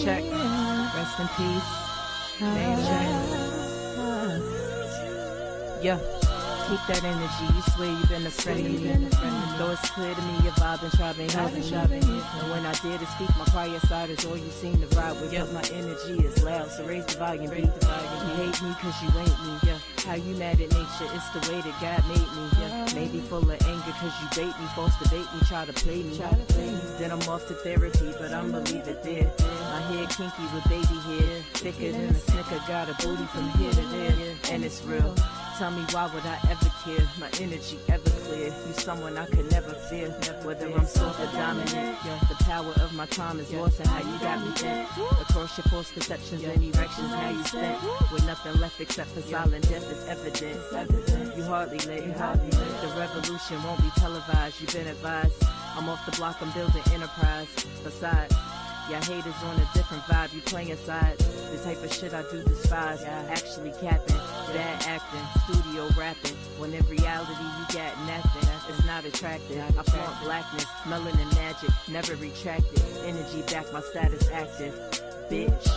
Check. Rest in peace. Name check. Yeah. Keep that energy. You swear you've been a friend to me. Though it's clear to me your vibe and shopping. And when I dare to speak, my quiet side is all you seem to ride with. But my energy is loud, so raise the volume. You hate me cause you ain't me. Yeah. How you mad at nature? It's the way that God made me. Yeah. Maybe full of anger cause you bait me, force to bait me, try to play me. Then I'm off to therapy, but I'ma leave it there. My hair kinky with baby hair, thicker than a snicker. Got a booty from here to there, and it's real. Tell me why would I ever care? My energy ever clear. You someone I could never fear. Whether I'm soft or dominant. The power of my time is lost in how you got me bent. Across your false perceptions and erections, now you spent. With nothing left except for silent death is evident. You hardly live. The revolution won't be televised. You've been advised. I'm off the block, I'm building enterprise. Besides, y'all haters on a different vibe, you playing sides. The type of shit I do despise. Actually capping, bad acting, studio rapping. When in reality you got nothing. It's not attractive. I flaunt blackness, melanin magic, never retracted. Energy back, my status active. Bitch.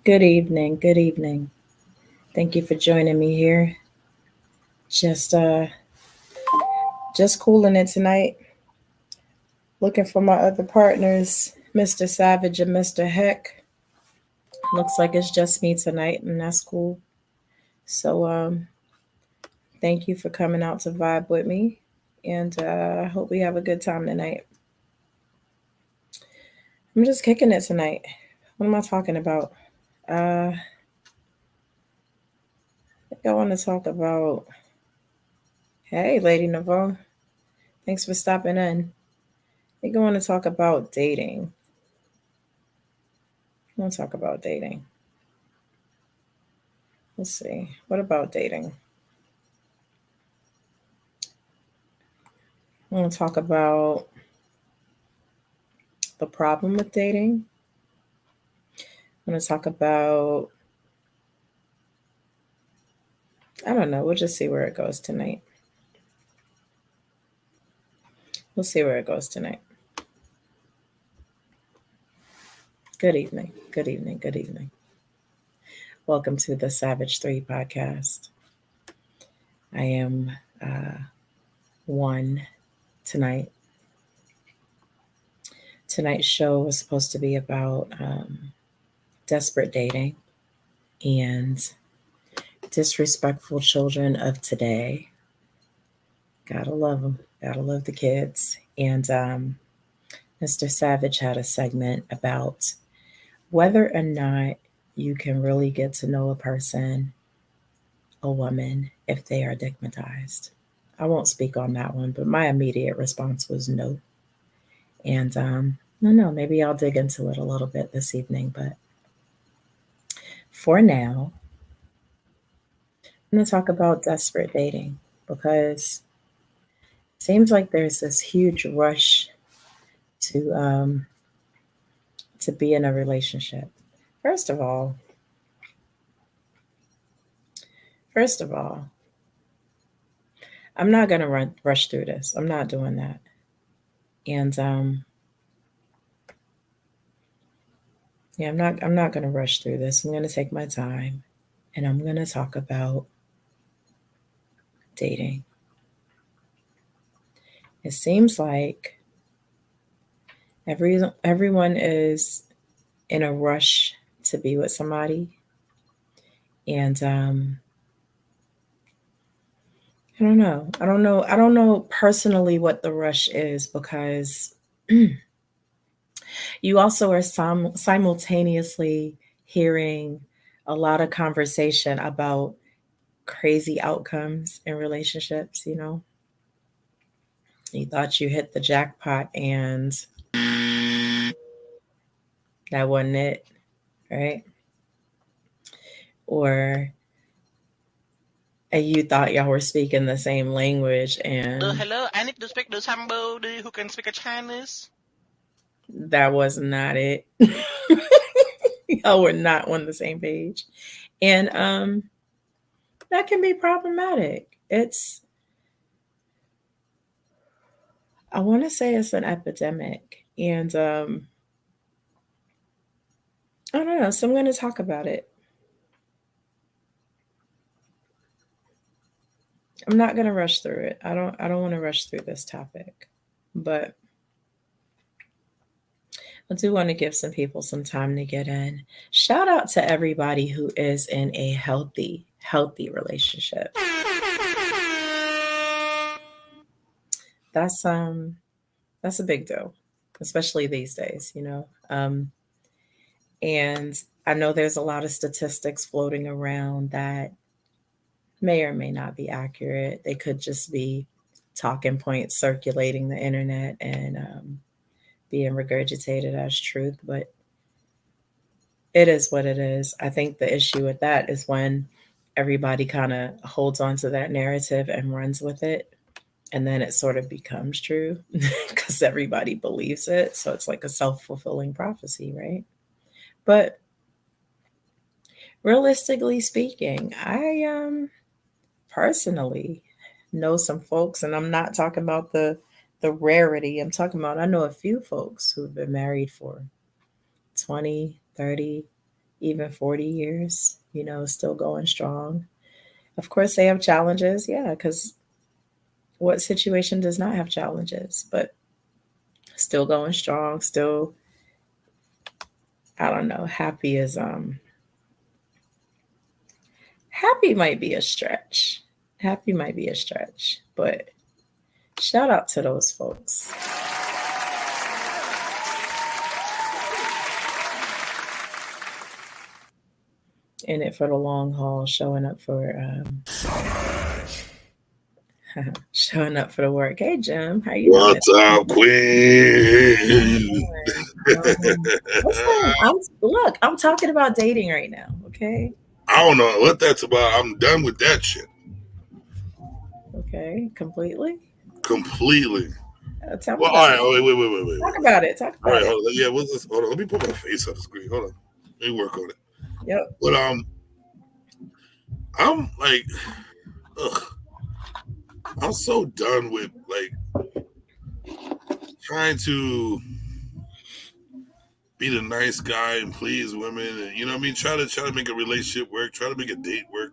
Good evening. Good evening. Thank you for joining me here. Just cooling it tonight. Looking for my other partners, Mr. Savage and Mr. Heck. Looks like it's just me tonight, and that's cool. So thank you for coming out to vibe with me, and I hope we have a good time tonight. I'm just kicking it tonight. What am I talking about? I think I want to talk about. Hey, Lady Naveau. Thanks for stopping in. I think I want to talk about dating. I want to talk about dating. Let's see. What about dating? I want to talk about the problem with dating. I want to talk about, I don't know, we'll just see where it goes tonight. We'll see where it goes tonight. Good evening. Good evening. Good evening. Welcome to the Savage 3 podcast. I am one tonight. Tonight's show was supposed to be about desperate dating and disrespectful children of today. Gotta love them. Gotta love the kids. And Mr. Savage had a segment about whether or not you can really get to know a person, a woman, if they are stigmatized. I won't speak on that one, but my immediate response was no. And no, maybe I'll dig into it a little bit this evening. But for now, I'm going to talk about desperate dating because it seems like there's this huge rush to be in a relationship. First of all, I'm not going to rush through this. I'm not doing that. And yeah, I'm not going to rush through this. I'm going to take my time and I'm going to talk about dating. It seems like everyone is in a rush to be with somebody. And I don't know. I don't know personally what the rush is because you also are simultaneously hearing a lot of conversation about crazy outcomes in relationships, you know. You thought you hit the jackpot and that wasn't it, right? Or And you thought y'all were speaking the same language, and Hello, I need to speak to somebody who can speak a Chinese. that was not it. Y'all were not on the same page. And that can be problematic. I want to say it's an epidemic. And I don't know, so I'm going to talk about it. I'm not going to rush through it. I don't want to rush through this topic. But I do want to give some people some time to get in. Shout out to everybody who is in a healthy relationship. That's um that's a big deal, especially these days, you know. And I know there's a lot of statistics floating around that may or may not be accurate. They could just be talking points circulating the internet and being regurgitated as truth, but it is what it is. I think the issue with that is when everybody kind of holds on to that narrative and runs with it, and then it sort of becomes true because everybody believes it. So it's like a self fulfilling prophecy, right? But realistically speaking, I personally know some folks, and I'm not talking about the rarity. I'm talking about I know a few folks who've been married for 20, 30, even 40 years, you know, still going strong. Of course, they have challenges, yeah, because what situation does not have challenges? But still going strong, still, I don't know, happy might be a stretch. Happy might be a stretch, but shout out to those folks in it for the long haul, showing up for showing up for the work. Hey Jim, how you doing? What's up, Queen? Listen, I'm talking about dating right now. Okay, I don't know what that's about. I'm done with that shit. okay, completely. Completely. Tell me Well, about all it. right. Oh, wait. Talk about it. Talk All about right, it. hold on. Yeah, what's this? Hold on. Let me put my face on the screen. Hold on. Let me work on it. Yep. But I'm like, ugh, I'm so done with like trying to be the nice guy and please women, and you know what I mean. Try to make a relationship work. Try to make a date work.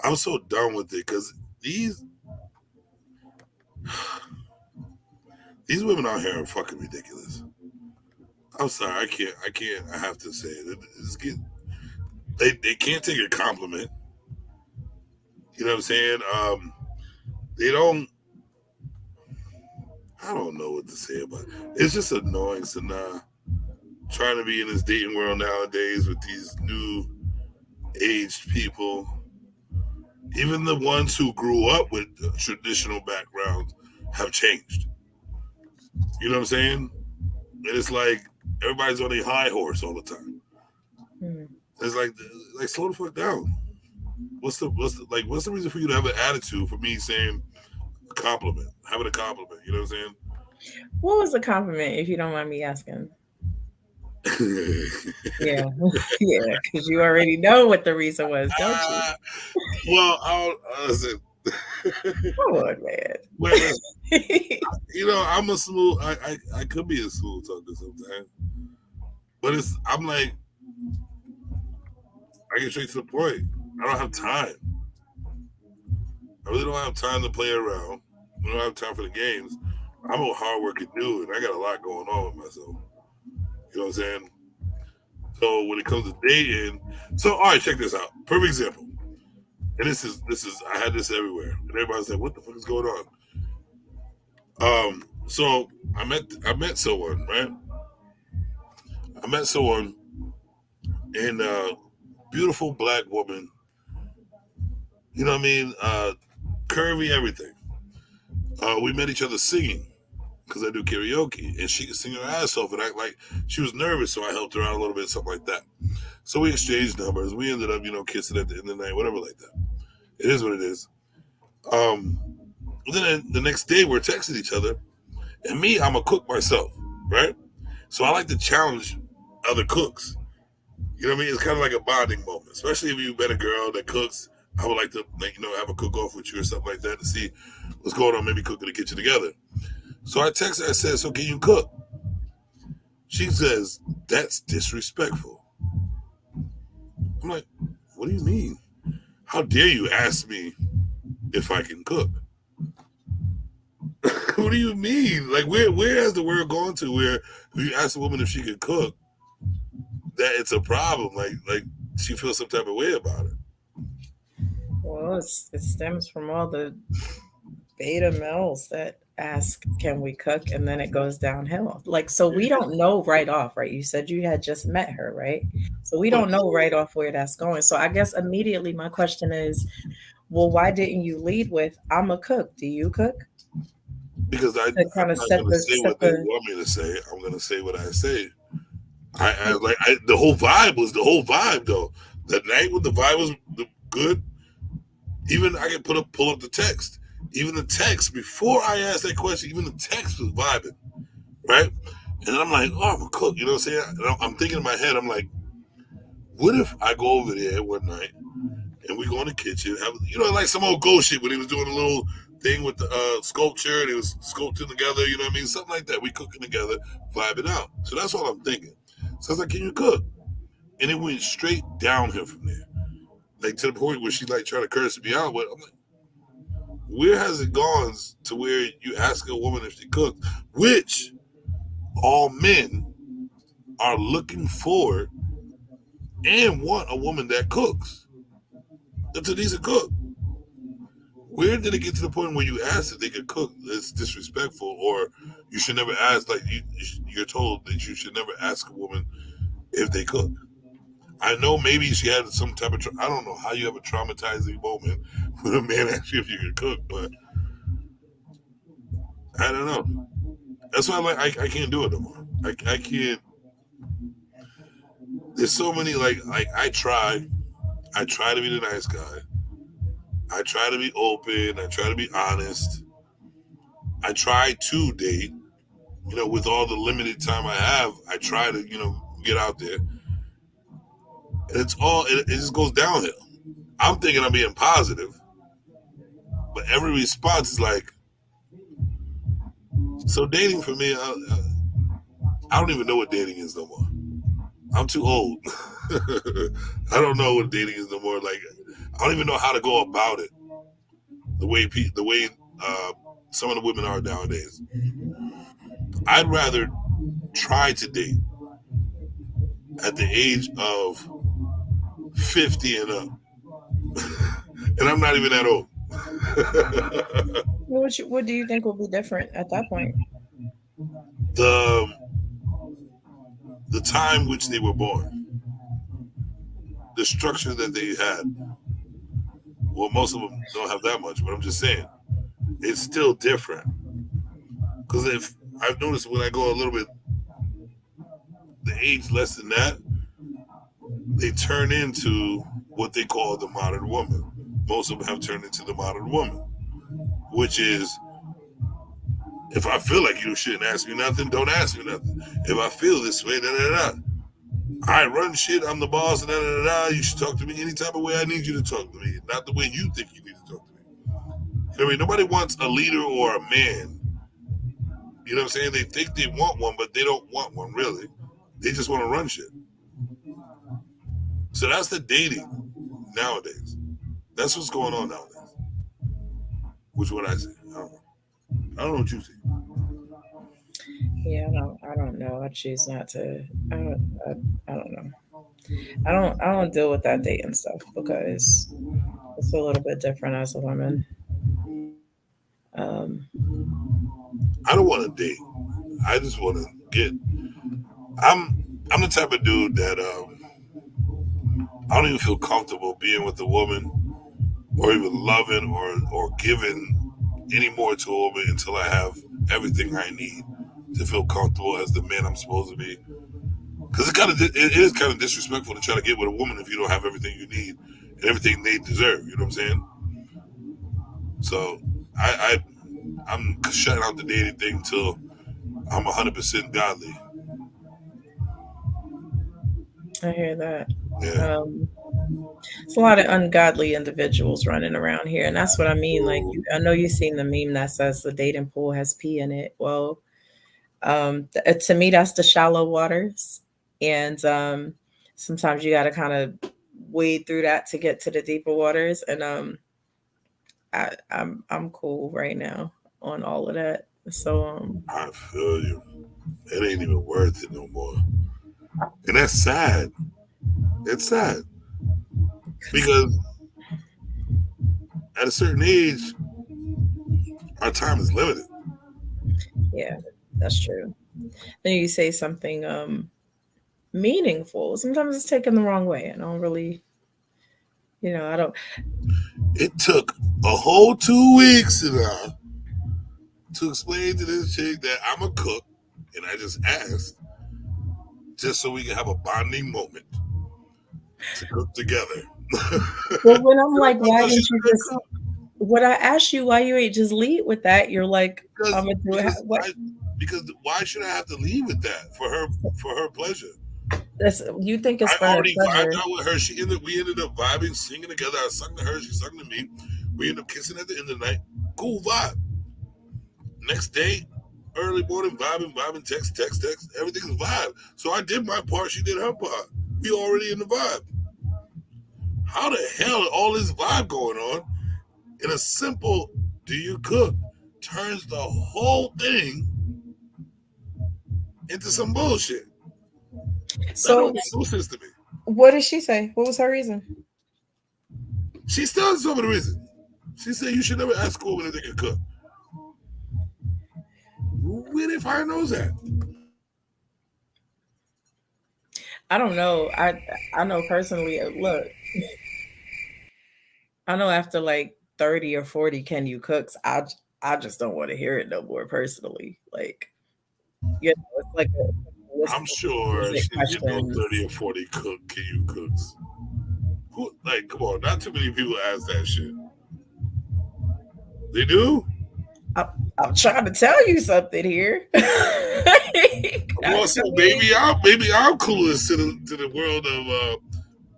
I'm so done with it because these these women out here are fucking ridiculous. I'm sorry, I can't. I have to say it. They can't take a compliment. You know what I'm saying? They don't. I don't know what to say about it. It's just annoying. So now, trying to be in this dating world nowadays with these new aged people, even the ones who grew up with traditional backgrounds, have changed. You know what I'm saying? And it's like everybody's on a high horse all the time. Hmm. It's like slow the fuck down. What's the reason for you to have an attitude for me saying a compliment, having a compliment? You know what What was the compliment, if you don't mind me asking? I'm saying? Yeah, yeah, because you already know what the reason was, don't you? uh, well, I'll listen. Come on, Wait, man. listen. You know, I'm a smooth. I could be a smooth talker sometimes, but I'm like I get straight to the point. I don't have time. I really don't have time to play around. I don't have time for the games. I'm a hardworking dude, and I got a lot going on with myself. You know what I'm saying? So when it comes to dating, so all right, check this out. Perfect example. And this is I had this everywhere, and everybody's like, "What the fuck is going on?" So I met someone, right? I met someone, and beautiful black woman. You know what I mean? Curvy, everything. We met each other singing because I do karaoke, and she could sing her ass off and act like she was nervous, so I helped her out a little bit, something like that. So we exchanged numbers. We ended up, kissing at the end of the night, whatever like that. It is what it is. Um, then the next day we're texting each other, and me, I'm a cook myself, right? So I like to challenge other cooks. You know what I mean? It's kind of like a bonding moment, especially if you've been a girl that cooks. I would like to, like, have a cook off with you or something like that to see what's going on. Maybe cook in the kitchen together. So I text her. I said, "So can you cook?" She says, "That's disrespectful." I'm like, "What do you mean? How dare you ask me if I can cook?" What do you mean? Like, where has the word gone to where if you ask a woman if she could cook, that it's a problem? Like she feels some type of way about it. Well, it stems from all the beta males that ask, "Can we cook?" and then it goes downhill. Like, so we don't know right off, right? You said you had just met her, right? So we But don't know right off where that's going. So I guess immediately my question is, well, why didn't you lead with, "I'm a cook. Do you cook?" because I'm To kind of not set gonna say set what they the. want me to say. I'm gonna say what I say. The whole vibe was the whole vibe though. That night when the vibe was good, even I can pull up the text. Even the text before I asked that question, even the text was vibing, right? And then I'm like, oh, I'm a cook. You know what I'm saying? And I'm thinking in my head, I'm like, what if I go over there one night and we go in the kitchen, have, like some old ghost shit when he was doing a little thing with the sculpture and he was sculpting together, you know what I mean? Something like that. We cooking together, vibing out. So that's all I'm thinking. So I was like, can you cook? And it went straight downhill from there. Like to the point where she like trying to curse me out, but I'm like, where has it gone to where you ask a woman if she cooks, which all men are looking for and want a woman that cooks. That's a decent cook. Where did it get to the point where you ask if they could cook? It's disrespectful, or you should never ask. Like you're told that you should never ask a woman if they cook. I know maybe she had some type of. I don't know how you have a traumatizing moment when a man asks you if you can cook, but I don't know. That's why I can't do it no more. I can't. There's so many like I try to be the nice guy. I try to be open. I try to be honest. I try to date. With all the limited time I have, I try to get out there, and it just goes downhill. I'm thinking I'm being positive, but every response is like, so dating for me, I don't even know what dating is no more. I'm too old. I don't know what dating is no more. Like, I don't even know how to go about it. The way uh, some of the women are nowadays. I'd rather try to date at the age of 50 and up, and I'm not even that old. What do you think will be different at that point? the the time which they were born, the structure that they had. Well, most of them don't have that much, but I'm just saying it's still different. Because if I've noticed when I go a little bit the age less than that, they turn into what they call the modern woman. Most of them have turned into the modern woman, which is if I feel like you shouldn't ask me nothing, don't ask me nothing. If I feel this way, da da da. I run shit. I'm the boss. Da, da, da, da. You should talk to me any type of way I need you to talk to me, not the way you think you need to talk to me. You know what I mean? Nobody wants a leader or a man. You know what I'm saying? They think they want one, but they don't want one really. They just want to run shit. So that's the dating nowadays. That's what's going on nowadays. Which is what I see. I don't know. I don't know what you see. Yeah, I don't know. I choose not to. I don't. I don't know. I don't deal with that dating stuff because it's a little bit different as a woman. Um, I don't want to date. I just want to get. I'm the type of dude that I don't even feel comfortable being with a woman or even loving or giving any more to a woman until I have everything I need to feel comfortable as the man I'm supposed to be. Because it is kind of disrespectful to try to get with a woman if you don't have everything you need and everything they deserve. You know what I'm saying? So I I'm shutting out the dating thing till I'm 100% godly. I hear that. Yeah. Um, it's a lot of ungodly individuals running around here, and that's what I mean. Like, I know you've seen the meme that says the dating pool has pee in it. Well, to me, that's the shallow waters, and sometimes you got to kind of wade through that to get to the deeper waters. And I'm cool right now on all of that. So I feel you. It ain't even worth it no more. And that's sad. It's sad because at a certain age, our time is limited. yeah, that's true. Then you say something meaningful. Sometimes it's taken the wrong way. I don't really, I don't. It took a whole 2 weeks to explain to this chick that I'm a cook, and I just asked just so we can have a bonding moment to cook together. Well, when I'm I like, why thought she didn't was you a good just? cook When I asked you why you ain't just lead with that, you're like, I'm because gonna do it. because What? I because why should I have to leave with that for her pleasure? That's you think it's I for her already vibed pleasure. out with her. We ended up vibing, singing together. I sung to her, she sung to me. We ended up kissing at the end of the night. Cool vibe. Next day, early morning, vibing, text. Everything is vibe. So I did my part, she did her part. We already in the vibe. How the hell all this vibe going on in a simple "do you cook" turns the whole thing into some bullshit? That don't So, make no sense to me. what did she say? What was her reason? She still has some of the reason. She said you should never ask a woman if they can cook. Where did find those at? I don't know. I know personally. Look, I know after like 30 or 40, can you cooks? I just don't want to hear it no more personally. Like, it's like a list I'm of sure requisite she didn't get no questions. 30 or 40 cook. Can you cooks? Who, like, come on, not too many people ask that shit. They do? I, I'm trying to tell you something here. Well, so I mean, maybe I'm clueless to the world of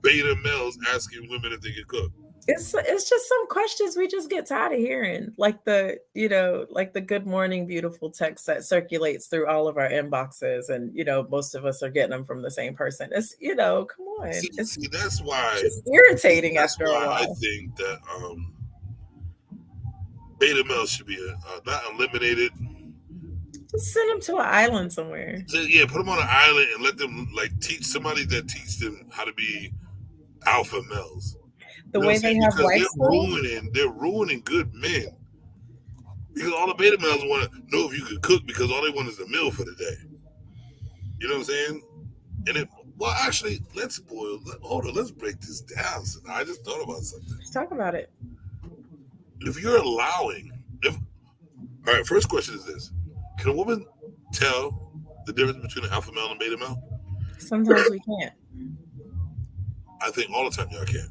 beta males asking women if they can cook. it's just some questions we just get tired of hearing, like like the "Good morning, beautiful" text that circulates through all of our inboxes, and most of us are getting them from the same person. It's come on, it's See, that's why just irritating after a I while. think that beta males should be not eliminated. Just send them to an island somewhere. So, yeah, put them on an island and let them like teach somebody that teach them how to be alpha males. The You know what I'm way they saying? have Because rice bowl. they're ruining good men. Because all the beta males want to know if you can cook because all they want is a meal for the day. You know what I'm saying? And it, well, actually, hold on, let's break this down. So I just thought about something. Let's talk about it. If you're allowing, if all right, first question is this: can a woman tell the difference between an alpha male and a beta male? Sometimes we can't. I think all the time y'all can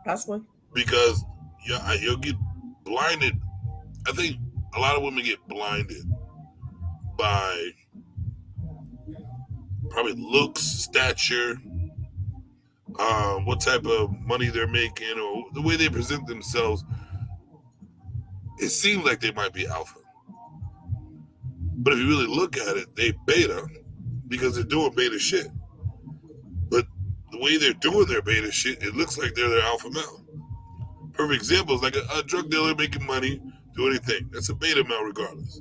Possibly. because you'll get blinded. I think a lot of women get blinded by probably looks, stature, what type of money they're making, or the way they present themselves. It seems like they might be alpha, but if you really look at it, they beta because they're doing beta shit. But the way they're doing their beta shit, it looks like they're their alpha male. Perfect example is like a drug dealer making money, do anything. That's a beta male regardless.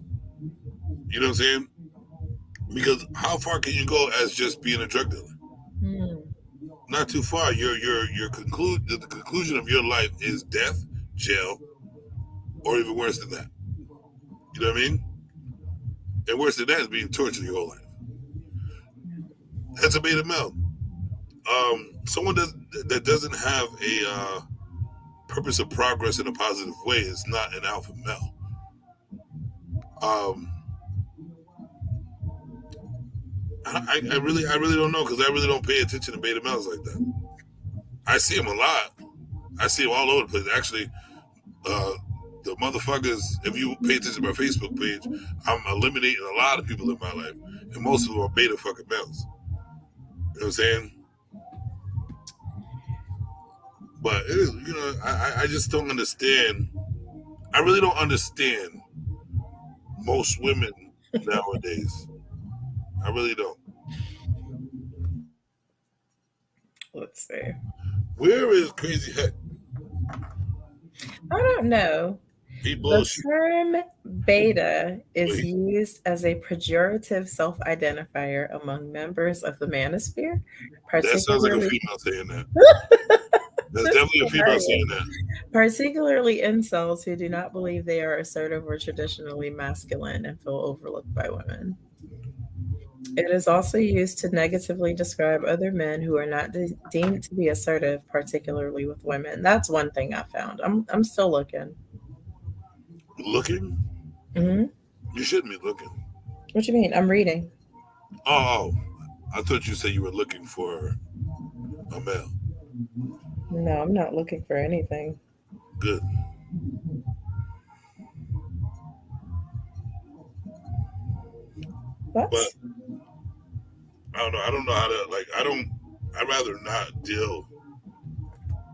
You know what I'm saying? Because how far can you go as just being a drug dealer? Hmm. Not too far. The conclusion of your life is death, jail, or even worse than that. You know what I mean? And worse than that is being tortured your whole life. That's a beta male. Someone that doesn't have a purpose of progress in a positive way is not an alpha male. Um, I really don't know because I really don't pay attention to beta males like that. I see them a lot. I see them all over the place. Actually, The motherfuckers, if you pay attention to my Facebook page, I'm eliminating a lot of people in my life, and most of them are beta fucking males. You know what I'm saying? But it is, I just don't understand. I really don't understand most women nowadays. I really don't. Let's see. Where is Crazy Heck? I don't know. He The bullshit. term beta is Wait, used as a pejorative self identifier among members of the manosphere, that sounds like a particularly. female saying that. That's This is definitely a female hilarious. saying that. Particularly incels who do not believe they are assertive or traditionally masculine and feel overlooked by women. It is also used to negatively describe other men who are not deemed to be assertive, particularly with women. That's one thing I found. I'm still looking. Looking? Hmm. You shouldn't be looking. What you mean? I'm reading. Oh, I thought you said you were looking for a male. No, I'm not looking for anything. Good. What? But I don't know. I don't know how to, like, I'd rather not deal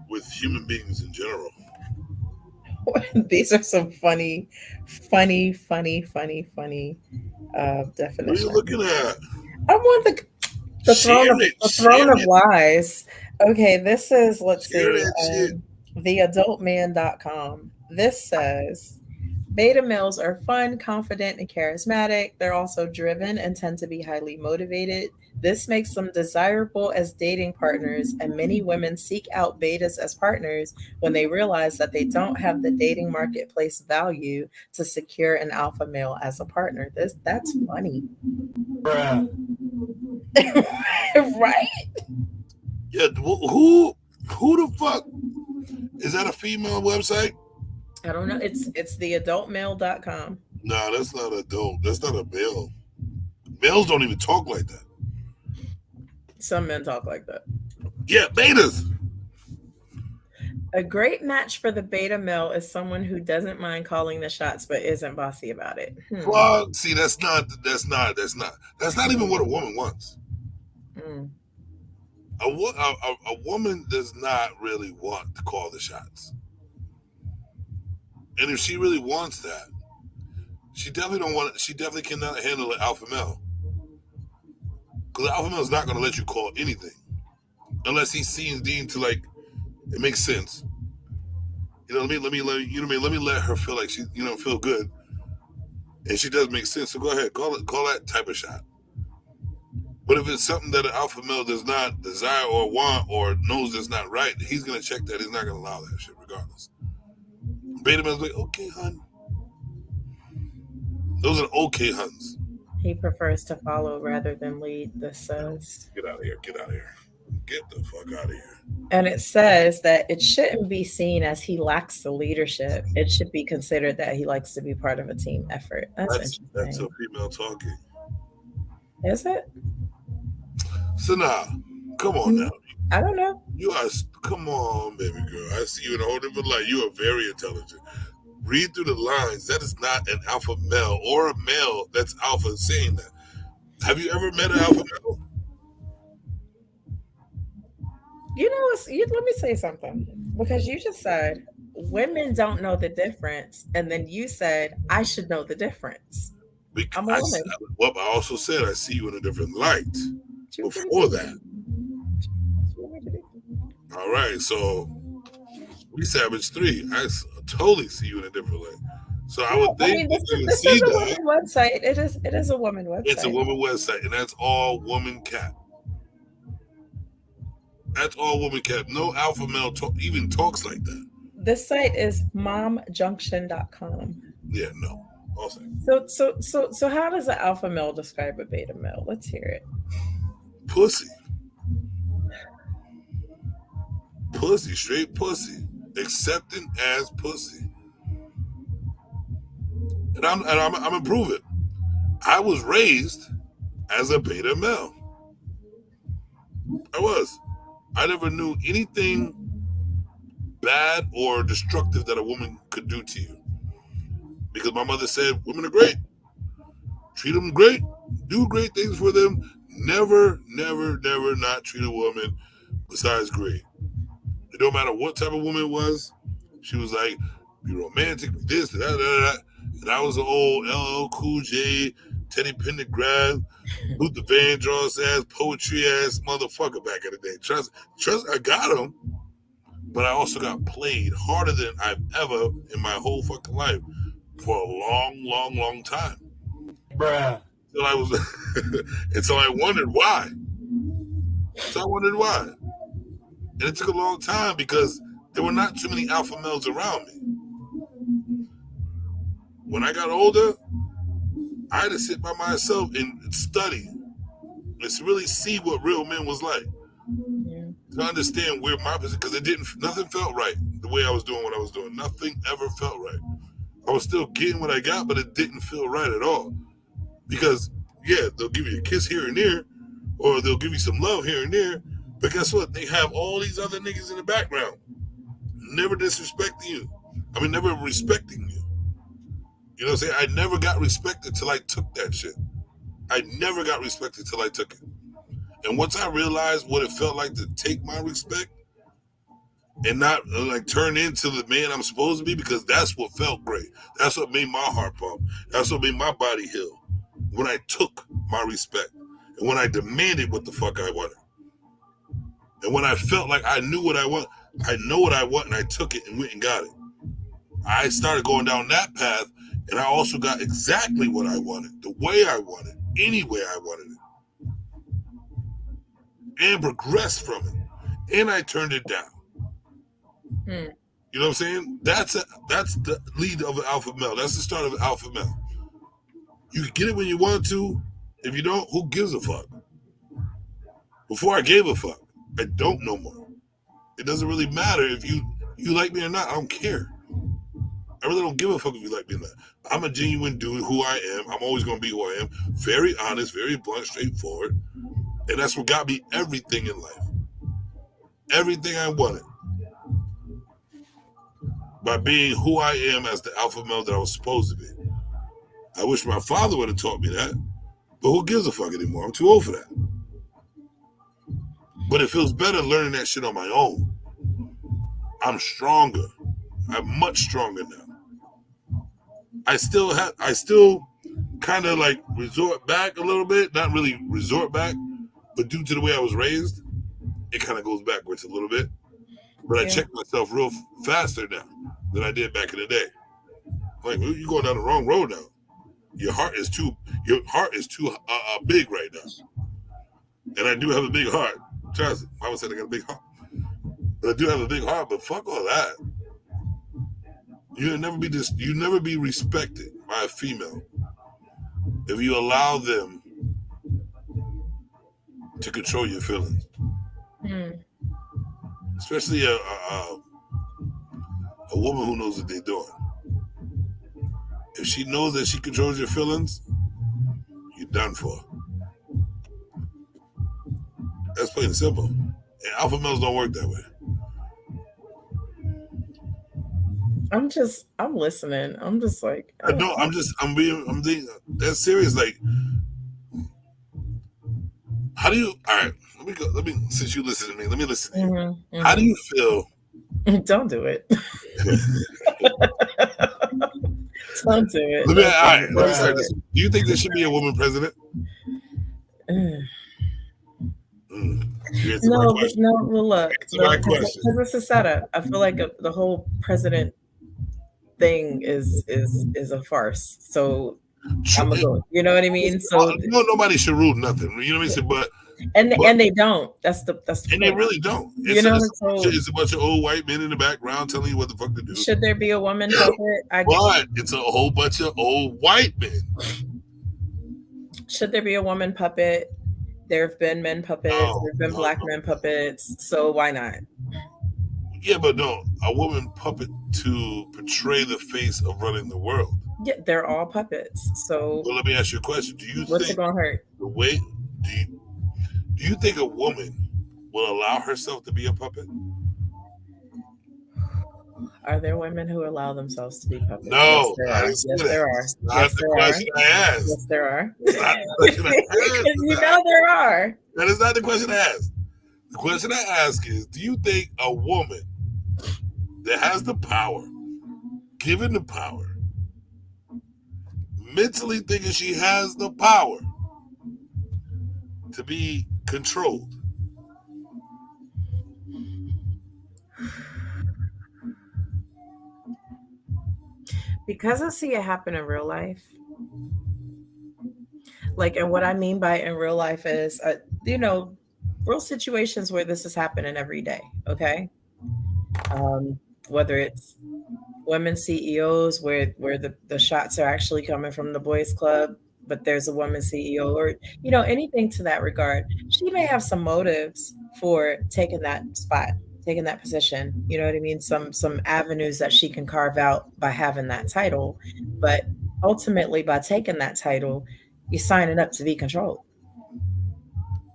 with human beings in general. These are some funny What are you definitions. looking at? I want the throne Share of it. the Share throne of it. lies. Okay, this is, let's Share see, that shit. theadultman.com. This says beta males are fun, confident, and charismatic. They're also driven and tend to be highly motivated. This makes them desirable as dating partners, and many women seek out betas as partners when they realize that they don't have the dating marketplace value to secure an alpha male as a partner. That's funny. Right? Yeah, who the fuck is that? A female website? I don't know. It's theadultmale.com. Nah, that's not a dope. That's not a male. Males don't even talk like that. Some men talk like that. Yeah, betas. A great match for the beta male is someone who doesn't mind calling the shots but isn't bossy about it. Well, see, that's not even what a woman wants. Mm. A woman does not really want to call the shots, and if she really wants that, she definitely don't want it. She definitely cannot handle an alpha male, because the alpha male is not going to let you call anything unless he seems deemed to, like, it makes sense. You know what I mean? Let me let her feel like she, feel good, and she does make sense. So go ahead, call that type of shot. But if it's something that an alpha male does not desire or want or knows that's not right, he's gonna check that. He's not gonna allow that shit regardless. Beta male's like, okay, hun. Those are okay huns. He prefers to follow rather than lead, this says. Get out of here. Get out of here. Get the fuck out of here. And it says that it shouldn't be seen as he lacks the leadership. It should be considered that he likes to be part of a team effort. That's That's a interesting. female talking. Is it? So now, come on now. I don't know. You are, come on, baby girl. I see you in a whole different light. You are very intelligent. Read through the lines. That is not an alpha male or a male that's alpha saying that. Have you ever met an alpha male? Let me say something. Because you just said women don't know the difference. And then you said, I should know the difference. I'm a woman. Well, I also said I see you in a different light What you want me to before do? that. What you want me to do? All right, so we Savage 3. I totally see you in a different light. So I would think this that you would this see is a that. woman website. It is a woman website. It's a woman website, and that's all woman cat. That's all woman cat. No alpha male even talks like that. This site is momjunction.com. Yeah, no. Also. So how does an alpha male describe a beta male? Let's hear it. Pussy. Pussy, straight pussy. Accepting as pussy. And I'm gonna prove it. I was raised as a beta male. I was. I never knew anything bad or destructive that a woman could do to you. because my mother said women are great. Treat them great. Do great things for them. Never, never, never not treat a woman besides great. It don't matter what type of woman it was. She was like, be romantic, be this, that, that, that. And I was an old LL Cool J, Teddy Pendergrass, Luther Vandross ass, poetry ass motherfucker back in the day. Trust, I got him, but I also got played harder than I've ever in my whole fucking life for a long, long, long time. Bruh. Until I was, until I wondered why. So I wondered why. And it took a long time because there were not too many alpha males around me. When I got older, I had to sit by myself and study. Let's really see what real men was like. Yeah. To understand where my position, because nothing felt right the way I was doing what I was doing. Nothing ever felt right. I was still getting what I got, but it didn't feel right at all. Because, yeah, they'll give you a kiss here and there, or they'll give you some love here and there, but guess what? They have all these other niggas in the background, never disrespecting you. I mean, never respecting you. You know what I'm saying? I never got respected till I took that shit. I never got respected till I took it. And once I realized what it felt like to take my respect and not like turn into the man I'm supposed to be, because that's what felt great. That's what made my heart pump. That's what made my body heal. When I took my respect and when I demanded what the fuck I wanted. And when I felt like I knew what I want, I know what I want, and I took it and went and got it. I started going down that path, and I also got exactly what I wanted, the way I wanted, any way I wanted it, and progressed from it. And I turned it down. You know what I'm saying? That's the lead of an alpha male. That's the start of an alpha male. You can get it when you want to. If you don't, who gives a fuck? Before I gave a fuck, I don't no more. It doesn't really matter if you like me or not. I don't care. I really don't give a fuck if you like me or not. I'm a genuine dude, who I am. I'm always going to be who I am. Very honest, very blunt, straightforward. And that's what got me everything in life. Everything I wanted. By being who I am as the alpha male that I was supposed to be. I wish my father would have taught me that. But who gives a fuck anymore? I'm too old for that. But it feels better learning that shit on my own. I'm stronger. I'm much stronger now. I still kind of like resort back a little bit. Not really resort back, but due to the way I was raised, it kind of goes backwards a little bit. But I check myself real faster now than I did back in the day. Like, you're going down the wrong road now. Your heart is too big right now. And I do have a big heart. Trust me. Mama said I got a big heart. But I do have a big heart, but fuck all that. You never be respected by a female if you allow them to control your feelings. Especially a woman who knows what they're doing. If she knows that she controls your feelings, you're done for. That's plain and simple. And alpha males don't work that way. I'm listening. I'm just like, I'm being that's serious. Like, how do you, all right, let me, since you listen to me, let me listen to you. How do you feel? Don't do it. Don't do it. Let me start this. Do you think there should be a woman president? No, well, look, because it's a setup. I feel like the whole president thing is a farce. So I'm gonna go. You know what I mean? So nobody should rule nothing. You know what I mean? But and they don't. That's the and they really don't. It's a bunch of old white men in the background telling you what the fuck to do. Should there be a woman puppet? But it's a whole bunch of old white men. Should there be a woman puppet? There have been men puppets. There have been black men puppets. So why not? Yeah, but no, a woman puppet to portray the face of running the world. Yeah, they're all puppets. So well, let me ask you a question. Do you what's it gonna hurt? Do you think a woman will allow herself to be a puppet? Are there women who allow themselves to be puppets? Yes, No, there I are. didn't say Yes, that. there are. It's not Yes, the there are. question I asked. Yes, there are. It's not the question I asked. You know there are. That is not the question I asked. The question I ask is, do you think a woman that has the power, given the power, mentally thinking she has the power to be controlled? Because I see it happen in real life. Like, and what I mean by in real life is, real situations where this is happening every day. Okay. Um, Whether it's women CEOs where the shots are actually coming from the boys club, but there's a woman CEO, or anything to that regard. She may have some motives for taking that spot, taking that position. You know what I mean? Some avenues that she can carve out by having that title, but ultimately by taking that title, you're signing up to be controlled.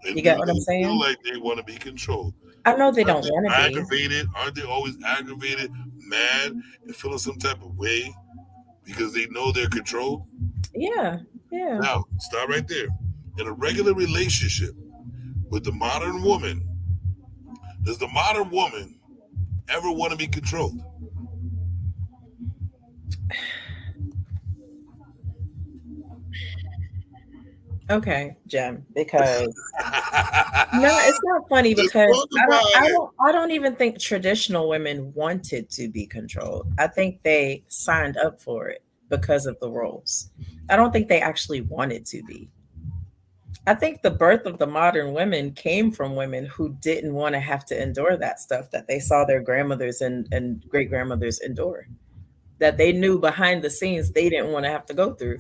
You And do get what I'm they feel saying? like they want to be controlled? I know they Aren't don't they want to be. aggravated? Aren't they always aggravated, mad, and feeling some type of way because they know they're controlled? Yeah, yeah. Now, stop right there. In a regular relationship with the modern woman, does the modern woman ever want to be controlled? Okay, Jim, because no, it's not funny Just because talk about it. I don't even think traditional women wanted to be controlled. I think they signed up for it because of the roles. I don't think they actually wanted to be. I think the birth of the modern women came from women who didn't want to have to endure that stuff that they saw their grandmothers and great grandmothers endure. That they knew behind the scenes they didn't want to have to go through.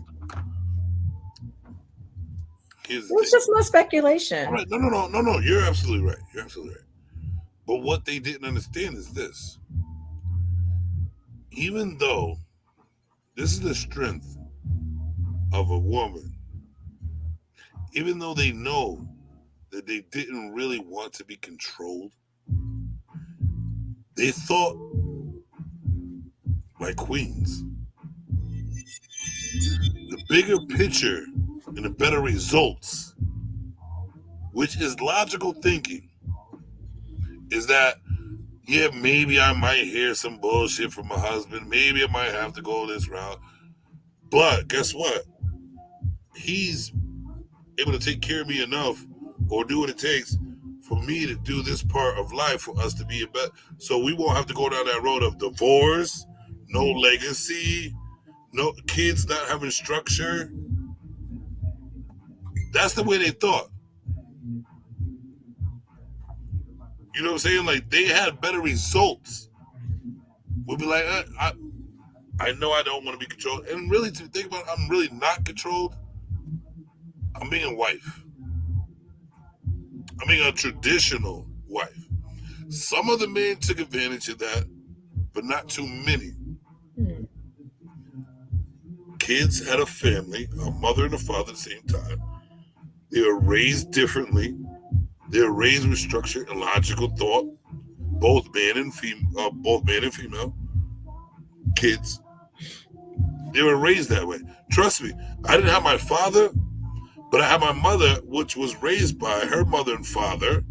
Here's the It was thing. just my All speculation. right, no. You're absolutely right. You're absolutely right. But what they didn't understand is this: even though this is the strength of a woman, even though they know that they didn't really want to be controlled, they thought like queens. The bigger picture and the better results, which is logical thinking, is that yeah, maybe I might hear some bullshit from my husband. Maybe I might have to go this route. But guess what? He's able to take care of me enough or do what it takes for me to do this part of life for us to be a better. So we won't have to go down that road of divorce, no legacy, no kids not having structure. That's the way they thought. You know what I'm saying? Like they had better results. We'll be like, I know I don't want to be controlled. And really, to think about it, I'm really not controlled. I'm being a wife. I'm being a traditional wife. Some of the men took advantage of that, but not too many. Hmm. Kids had a family, a mother and a father at the same time. They were raised differently. They were raised with structure and logical thought. Both man and female kids. They were raised that way. Trust me, I didn't have my father, but I had my mother, which was raised by her mother and father.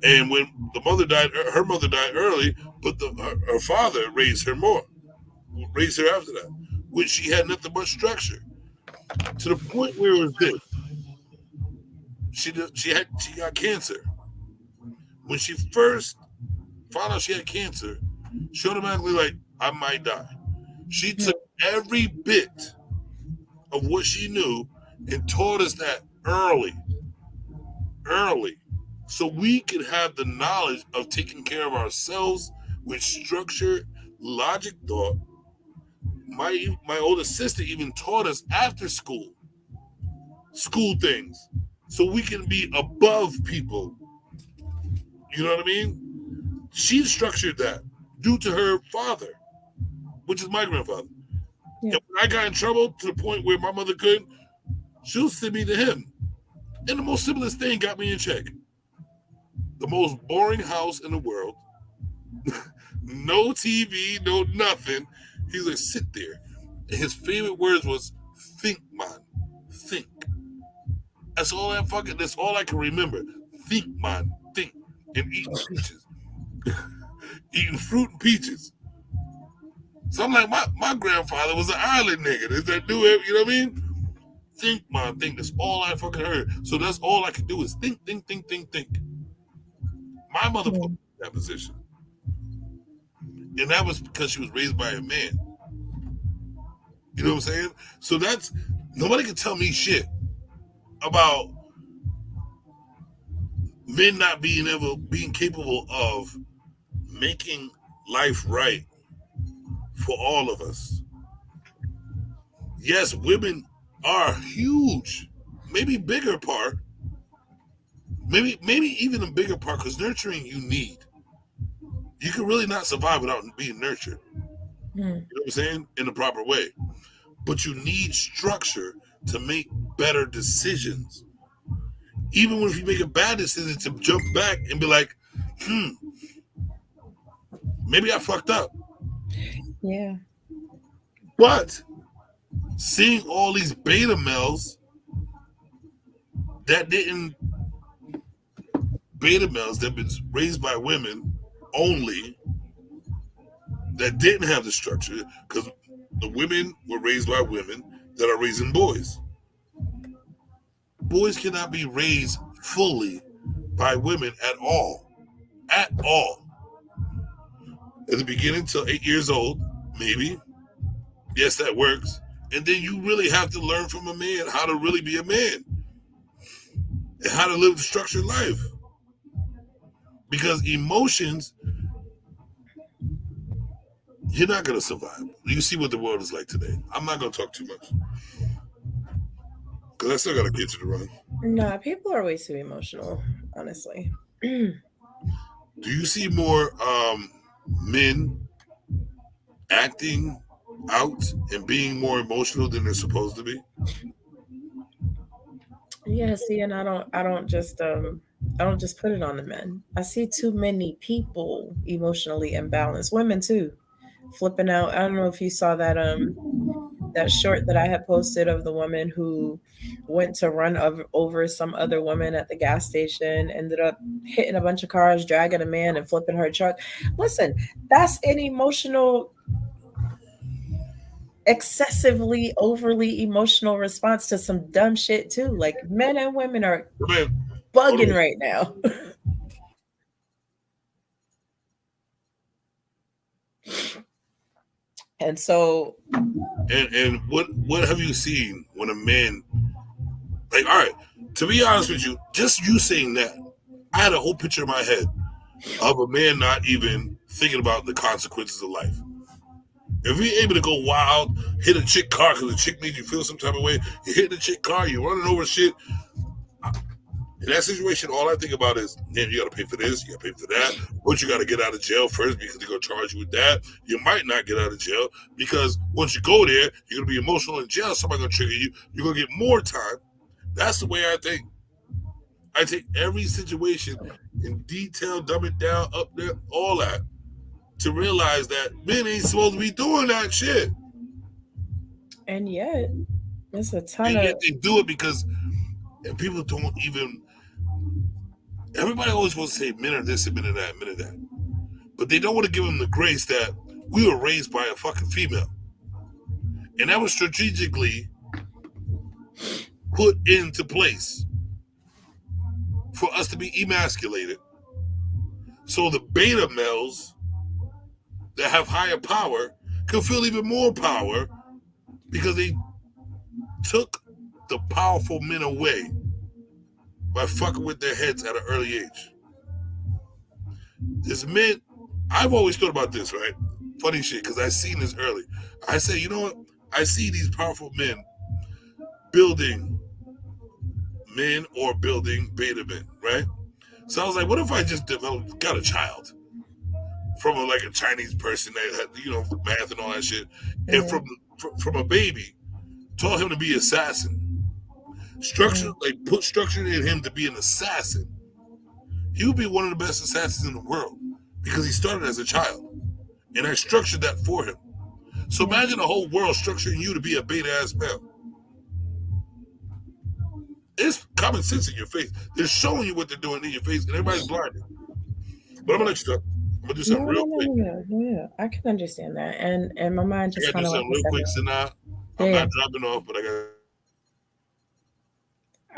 And when the mother died, her mother died early, but her father raised her more, raised her after that, which she had nothing but structure. To the point where it was this: she got cancer. When she first found out she had cancer, she automatically like I might die. She took every bit of what she knew and taught us that early, so we could have the knowledge of taking care of ourselves with structure, logic, thought. My older sister even taught us after school things, so we can be above people. You know what I mean? She structured that due to her father, which is my grandfather. Yeah. And when I got in trouble to the point where my mother couldn't, she'll send me to him. And the most simplest thing got me in check. The most boring house in the world, No TV, no nothing. He's like, sit there. And his favorite words was, think, man. Think. That's all I can remember. Think, man. Think. And eating peaches. Eating fruit and peaches. So I'm like, my grandfather was an island nigga. Does that do it? You know what I mean? Think, man, think. That's all I fucking heard. So that's all I could do is think, think, think, think, think. My mother put me in that position. And that was because she was raised by a man. You know what I'm saying? So that's, nobody can tell me shit about men not being capable of making life right for all of us. Yes, women are huge, maybe bigger part, maybe even a bigger part, because nurturing you need. You can really not survive without being nurtured. You know what I'm saying? In the proper way. But you need structure to make better decisions. Even if you make a bad decision, to jump back and be like, maybe I fucked up. Yeah. But seeing all these beta males that didn't, beta males that have been raised by women only, that didn't have the structure, because the women were raised by women that are raising boys. Boys cannot be raised fully by women at all. At all. At the beginning, till 8 years old, maybe. Yes, that works. And then you really have to learn from a man how to really be a man and how to live a structured life. Because emotions, you're not going to survive. You see what the world is like today. I'm not going to talk too much because I still got to get to the run. Nah, people are way too emotional, honestly. Do you see more men acting out and being more emotional than they're supposed to be? Yeah, see, and I don't just put it on the men. I see too many people emotionally imbalanced. Women too, flipping out. I don't know if you saw that short that I had posted of the woman who went to run over some other woman at the gas station, ended up hitting a bunch of cars, dragging a man, and flipping her truck. Listen, that's an emotional, excessively, overly emotional response to some dumb shit, too. Like, men and women are Man, bugging right now. And so, and what have you seen when a man, like, all right, to be honest with you, just you saying that, I had a whole picture in my head of a man not even thinking about the consequences of life. If you're able to go wild, hit a chick car because the chick made you feel some type of way, you hit the chick car, you running over shit. In that situation, all I think about is, man, you got to pay for this, you got to pay for that, but you got to get out of jail first because they're going to charge you with that. You might not get out of jail because once you go there, you're going to be emotional in jail. Somebody's going to trigger you. You're going to get more time. That's the way I think. I take every situation in detail, dumb it down, up there, all that, to realize that men ain't supposed to be doing that shit. and yet, there's a ton And of, yet they do it because, and people don't even, everybody always wants to say men are this and men are that, men are that. But they don't want to give them the grace that we were raised by a fucking female. And that was strategically put into place for us to be emasculated. So the beta males that have higher power can feel even more power because they took the powerful men away by fucking with their heads at an early age. This men, I've always thought about this, right? Funny shit, because I seen this early. I say, you know what? I see these powerful men building men or building beta men, right? So I was like, what if I just got a child from like a Chinese person that had, math and all that shit, and from a baby, taught him to be assassin. Structure, like put structure in him to be an assassin. He would be one of the best assassins in the world because he started as a child. and I structured that for him. So Yeah. imagine the whole world structuring you to be a beta ass male. It's common sense in your face. They're showing you what they're doing in your face, and everybody's blinded. But I'm gonna Yeah. let you talk. I'm gonna do No, something no, real no, quick. no, no, no, no. I can understand that, and my mind I just gotta do kind of like something I real said. quick, Sanaa. Yeah, I'm yeah. not dropping off, but I got.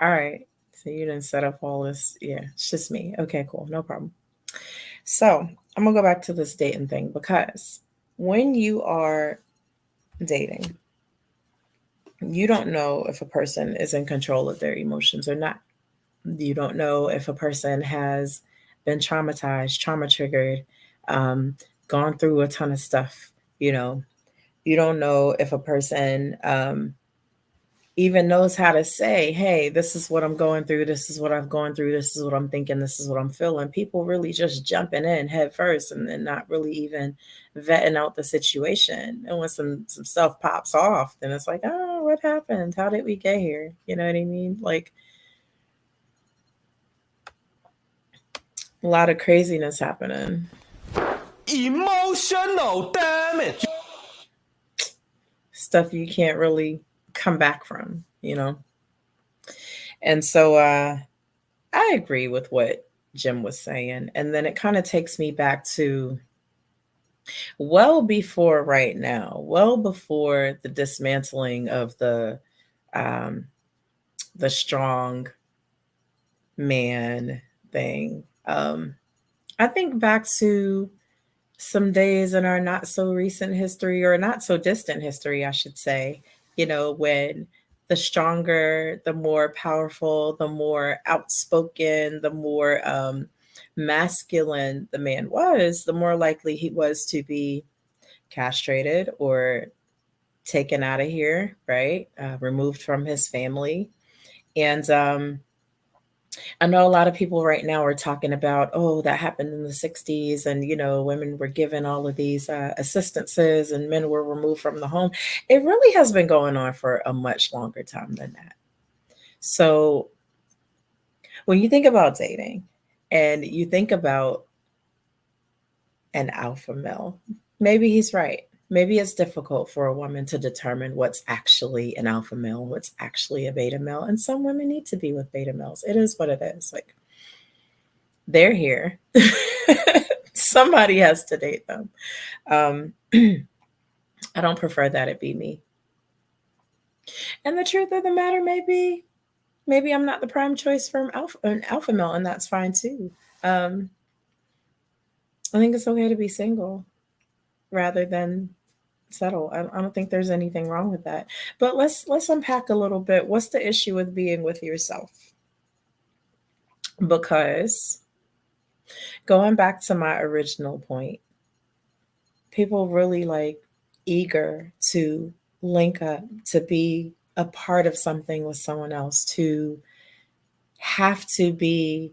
All right. So you didn't set up all this. Yeah, it's just me. Okay, cool, no problem. So I'm gonna go back to this dating thing because when you are dating, you don't know if a person is in control of their emotions or not. You don't know if a person has been traumatized, trauma triggered, um, gone through a ton of stuff. You know, you don't know if a person even knows how to say, hey, this is what I'm going through, this is what I've gone through, this is what I'm thinking, this is what I'm feeling. People really just jumping in head first and then not really even vetting out the situation. And when some stuff pops off, then it's like, oh, what happened? How did we get here? You know what I mean? Like a lot of craziness happening. Emotional damage. Stuff you can't really come back from, you know? And so I agree with what Jim was saying. And then it kind of takes me back to well before right now, well before the dismantling of um, the strong man thing. I think back to some days in our not so recent history or not so distant history, I should say, you know, when the stronger, the more powerful, the more outspoken, the more masculine the man was, the more likely he was to be castrated or taken out of here, right? Removed from his family. And I know a lot of people right now are talking about, oh, that happened in the 60s, and, you know, women were given all of these assistances and men were removed from the home. It really has been going on for a much longer time than that. So when you think about dating and you think about an alpha male, maybe he's right. Maybe it's difficult for a woman to determine what's actually an alpha male, what's actually a beta male. And some women need to be with beta males. It is what it is. Like, they're here. Somebody has to date them. Um, I don't prefer that it be me. And the truth of the matter may be, maybe I'm not the prime choice for an alpha male, and that's fine too. Um, I think it's okay to be single rather than settle. I don't think there's anything wrong with that. But let's unpack a little bit. What's the issue with being with yourself? Because going back to my original point, people really like eager to link up, to be a part of something with someone else, to have to be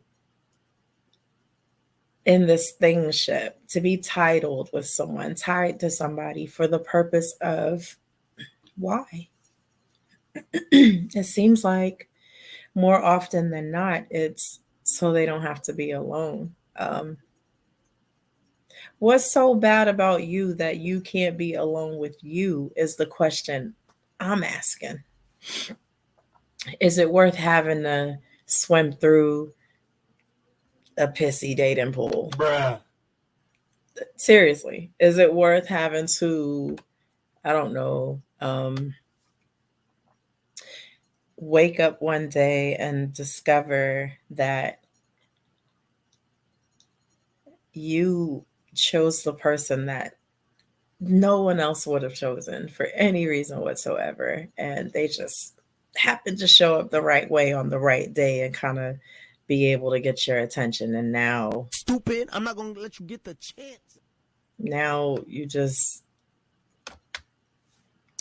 in this thingship, to be titled with someone, tied to somebody for the purpose of why? It seems like more often than not, it's so they don't have to be alone. Um, what's so bad about you that you can't be alone with you is the question I'm asking. Is it worth having to swim through a pissy dating pool? Bruh. Seriously, is it worth having to, I don't know, wake up one day and discover that you chose the person that no one else would have chosen for any reason whatsoever, and they just happened to show up the right way on the right day and kind of be able to get your attention, and Stupid. I'm not gonna let you get the chance. now you just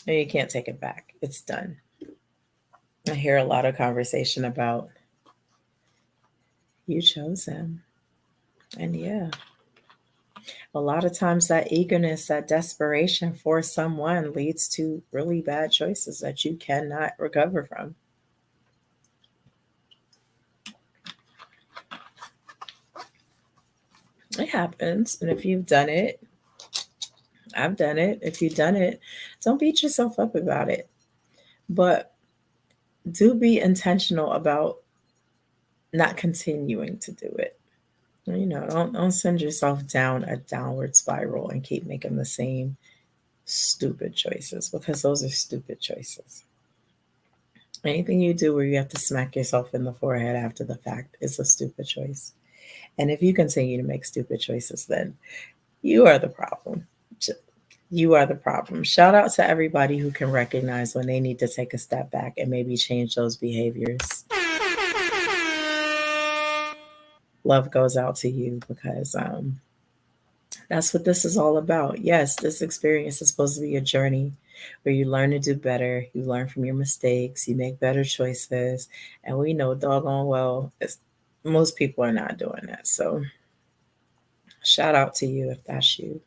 you can't take it back. It's done. I hear a lot of conversation about you chose him. And yeah, a lot of times that eagerness, that desperation for someone leads to really bad choices that you cannot recover from. It happens. And if you've done it, I've done it. If you've done it, don't beat yourself up about it. But do be intentional about not continuing to do it. Don't send yourself down a downward spiral and keep making the same stupid choices, because those are stupid choices. Anything you do where you have to smack yourself in the forehead after the fact is a stupid choice. And if you continue to make stupid choices, then you are the problem. You are the problem. Shout out to everybody who can recognize when they need to take a step back and maybe change those behaviors. Love goes out to you, because that's what this is all about. Yes, this experience is supposed to be a journey where you learn to do better, you learn from your mistakes, you make better choices. And we know doggone well most people are not doing that. So shout out to you if that's you.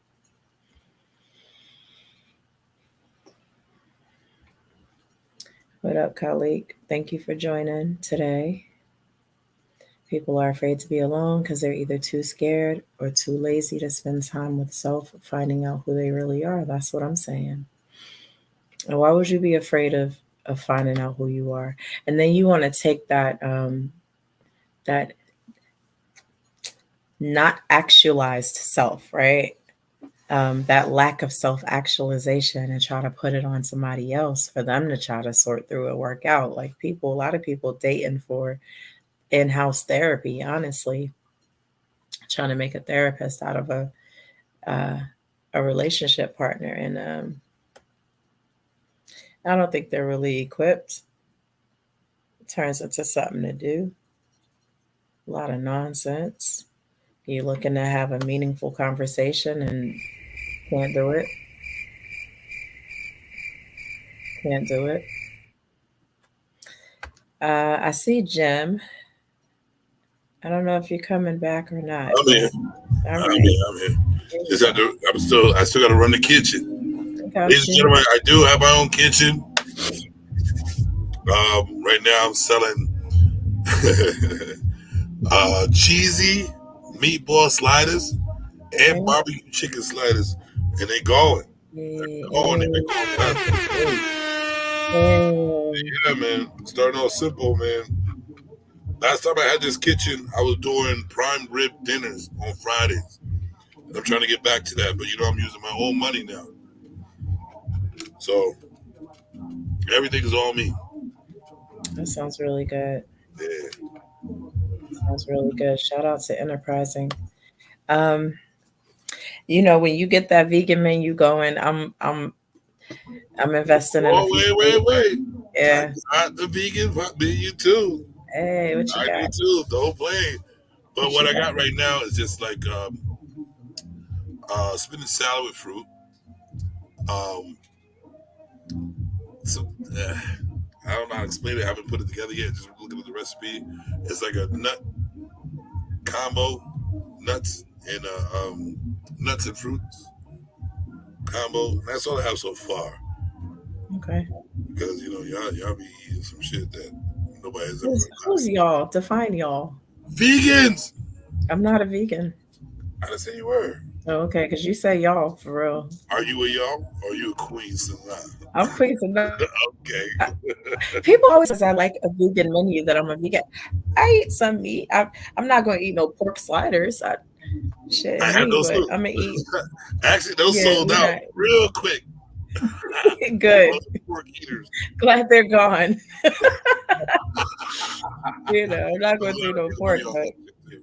What up, colleague? Thank you for joining today. People are afraid to be alone because they're either too scared or too lazy to spend time with self, finding out who they really are. That's what I'm saying. And why would you be afraid of finding out who you are? And then you want to take that not actualized self, right? That lack of self actualization, and try to put it on somebody else for them to try to sort through and work out. Like a lot of people dating for in house therapy, honestly, trying to make a therapist out of a relationship partner. And I don't think they're really equipped. It turns into something to do, a lot of nonsense. You're looking to have a meaningful conversation and can't do it. Can't do it. I see Jim. I don't know if you're coming back or not, I'm but here. all I'm right. here. I'm here. Just have to, I still got to run the kitchen. Got Ladies and you. gentlemen, I do have my own kitchen. Right now, I'm selling cheesy meatball sliders and Okay. barbecue chicken sliders, and they going. Hey, They're going. They're going fast. Hey, hey. yeah, man. Starting off simple, man. Last time I had this kitchen, I was doing prime rib dinners on Fridays. I'm trying to get back to that, but I'm using my own money now, so everything is all me. That sounds really good. Yeah. Sounds really good. Shout out to enterprising. Um, when you get that vegan menu going, I'm investing in a Oh, few wait, plates. wait. I Yeah. got the vegan menu too. Hey, what you I do got? too. Don't play. But What what you I got? got right now is just like spinach salad with fruit. Um, so, I don't know how to explain it. I haven't put it together yet. Just looking at the recipe. It's like a nut combo, nuts and nuts and fruits combo. And that's all I have so far. Okay. Because y'all be eating some shit that nobody's ever Who's y'all? Define y'all. vegans. I'm not a vegan. I didn't say you were. Oh, okay, because you say y'all for real. Are you a y'all? Or are you a queen? I'm quick to know. Okay. People always say I like a vegan menu that I'm a vegan. I eat some meat. I'm not going to eat no pork sliders. Shit I in had me, those but too. I'm gonna eat. Actually, those Yeah, sold we're out not real quick. good. Pork eaters. Glad they're gone. I'm not There's going a to do lot of no real pork, money off but that shit too.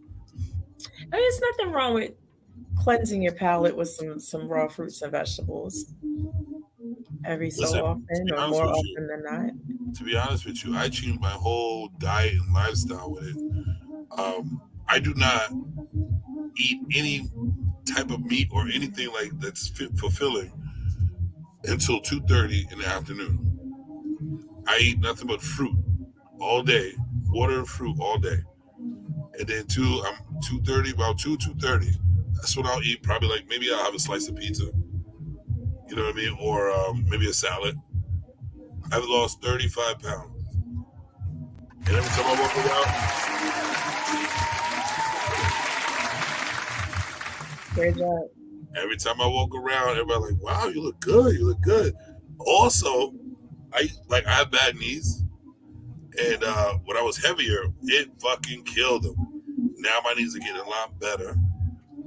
there's nothing wrong with cleansing your palate with some raw fruits and vegetables every so Listen, often or more often than not. to be honest with you, I changed my whole diet and lifestyle with it. I do not eat any type of meat or anything like that's fulfilling until 2:30 in the afternoon. I eat nothing but fruit all day, water and fruit all day, and then 2:30, about 2:30. That's what I'll eat. Probably like maybe I'll have a slice of pizza. You know what I mean, or maybe a salad. I've lost 35 pounds, and every time I walk around, Great job. Every time I walk around, everybody like, wow, you look good. You look good. Also, I have bad knees, and when I was heavier, it fucking killed them. Now my knees are getting a lot better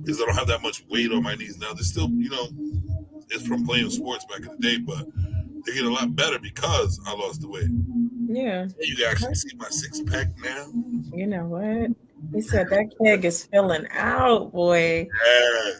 because I don't have that much weight on my knees now. They're still, it's from playing sports back in the day, but they get a lot better because I lost the weight. Yeah. You can actually see my six pack now. You know what? He said that keg is filling out, boy. Yeah.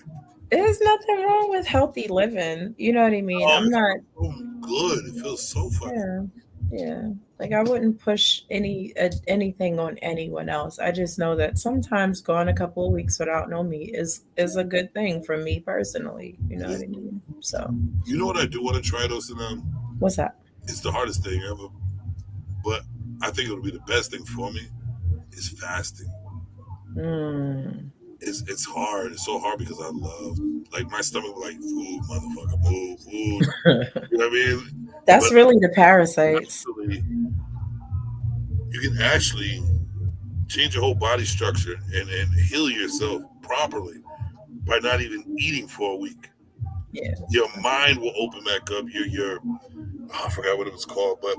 There's nothing wrong with healthy living. You know what I mean? Oh, I'm it not. feels so good. It feels so fucking. Yeah, yeah. Like I wouldn't push anything on anyone else. I just know that sometimes going a couple of weeks without no meat is a good thing for me personally. You know what Yeah. I mean? So You know what I do want to try those, and what's that? it's the hardest thing ever, but I think it'll be the best thing for me is fasting. Mm. It's hard. It's so hard because I love like my stomach like food, motherfucker, move, food. You know what I mean? That's But really the parasites. actually, you can actually change your whole body structure and heal yourself properly by not even eating for a week. Yeah, Your mind will open back up. I forgot what it was called, but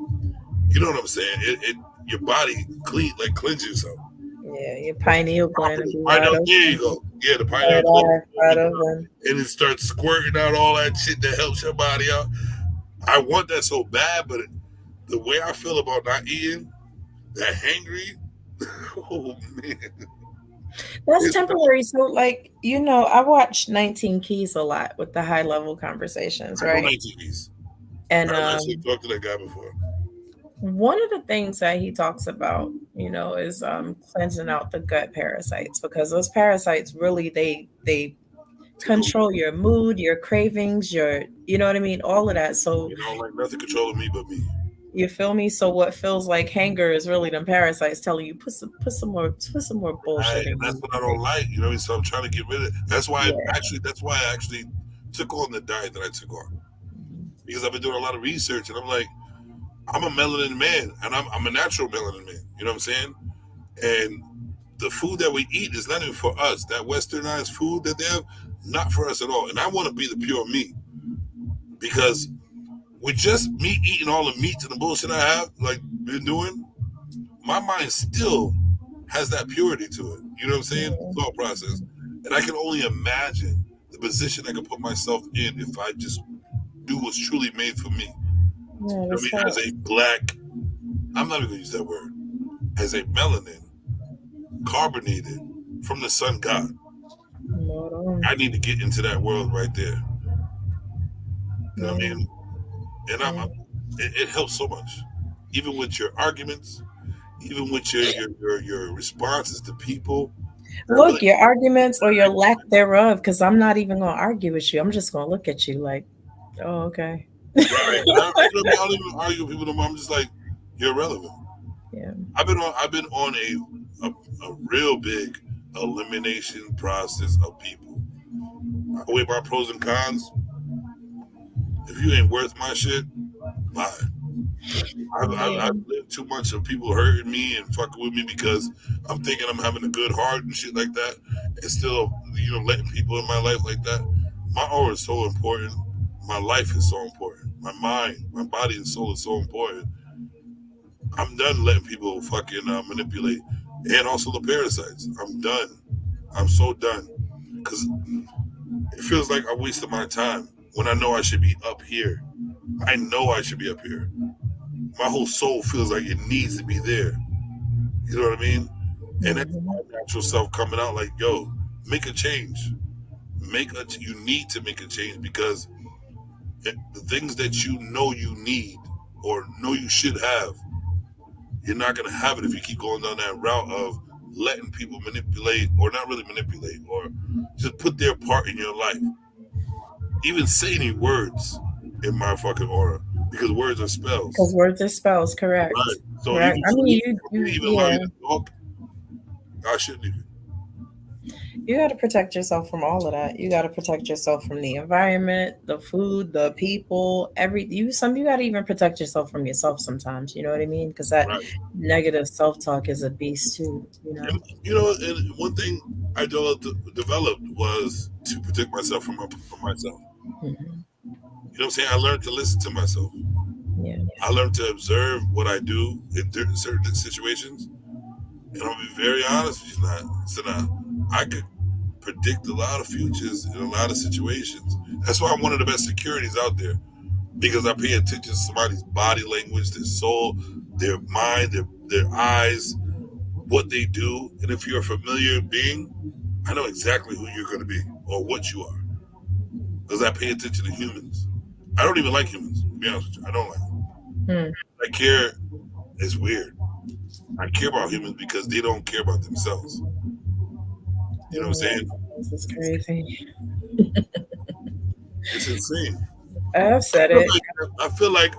you know what I'm saying. It your body cleanses yourself yeah. Your pineal gland will properly. be I wide know. open. There you go. Yeah, the pineal Third gland eye wide opens up, open. and it starts squirting out all that shit that helps your body out. I want that so bad, but the way I feel about not eating, that hangry, oh man, That's it's temporary. So, like, I watch 19 Keys a lot with the high level conversations, I know right? 19s. And I've actually talked to that guy before. one of the things that he talks about, is cleansing out the gut parasites because those parasites really they Take over. control your mood, your cravings, you know what I mean, all of that. So You know, like nothing controlling me but me. you feel me? So what feels like hunger is really them parasites telling you put some more bullshit And in that's you. what I don't like. You know what I mean? So I'm trying to get rid of it. Yeah. That's why I actually took on the diet that I took on. Because I've been doing a lot of research and I'm like, I'm a melanin man and I'm a natural melanin man. You know what I'm saying? And the food that we eat is not even for us. That westernized food that they have, not for us at all. And I want to be the pure me. Because with just me eating all the meats and the bullshit I have, like been doing, my mind still has that purity to it. You know what I'm saying? Thought process. And I can only imagine the position I could put myself in if I just do what's truly made for me. Yeah, I that's mean, as a facts. black, I'm not even gonna use that word, as a melanin, carbonated from the sun god, Hold on. I need to get into that world right there. You know what I Yeah, mean? And yeah. it helps so much. Even with your arguments, even with your responses to people, they'll be Look, like, your arguments or your lack thereof, because I'm not even gonna argue with you. I'm just gonna look at you like, oh, okay. right. And you know what I mean? I don't even argue with people no more. I'm just like, you're irrelevant. Yeah. I've been on a real big elimination process of people. I weigh my pros and cons. If you ain't worth my shit, bye. I've Yeah. lived too much of people hurting me and fucking with me because I'm thinking I'm having a good heart and shit like that, and still, letting people in my life like that. My aura is so important. My life is so important. My mind, my body and soul is so important. I'm done letting people fucking manipulate, and also the parasites. I'm done. I'm so done because it feels like I wasted my time when I know I should be up here. I know I should be up here. My whole soul feels like it needs to be there. You know what I mean? And that's Hmm. my natural self coming out like, yo, make a change. You need to make a change because the things that you know you need or know you should have, you're not gonna have it if you keep going down that route of letting people manipulate or not really manipulate or just put their part in your life. Even say any words in my fucking aura because words are spells. Because words are spells, correct. Right. So Correct. even I for mean, me, you, for me you, to even allow yeah. you to talk, I shouldn't even. You got to protect yourself from all of that. You got to protect yourself from the environment, the food, the people, you got to even protect yourself from yourself sometimes, you know what I mean? Cuz that Right. negative self-talk is a beast too, you know. And and one thing I developed was to protect myself from myself. Mhm. You know what I'm saying? I learned to listen to myself. Yeah. I learned to observe what I do in certain situations. And I'll be very honest with you now. So now I could predict a lot of futures in a lot of situations. That's why I'm one of the best securities out there because I pay attention to somebody's body language, their soul, their mind, their eyes, what they do. And if you're a familiar being, I know exactly who you're going to be or what you are because I pay attention to humans. I don't even like humans, to be honest with you. I don't like them. Hmm. I care. It's weird. I care about humans because they don't care about themselves. You know what I'm Yeah, saying? this is crazy. It's insane. I've I said feel it. like I feel like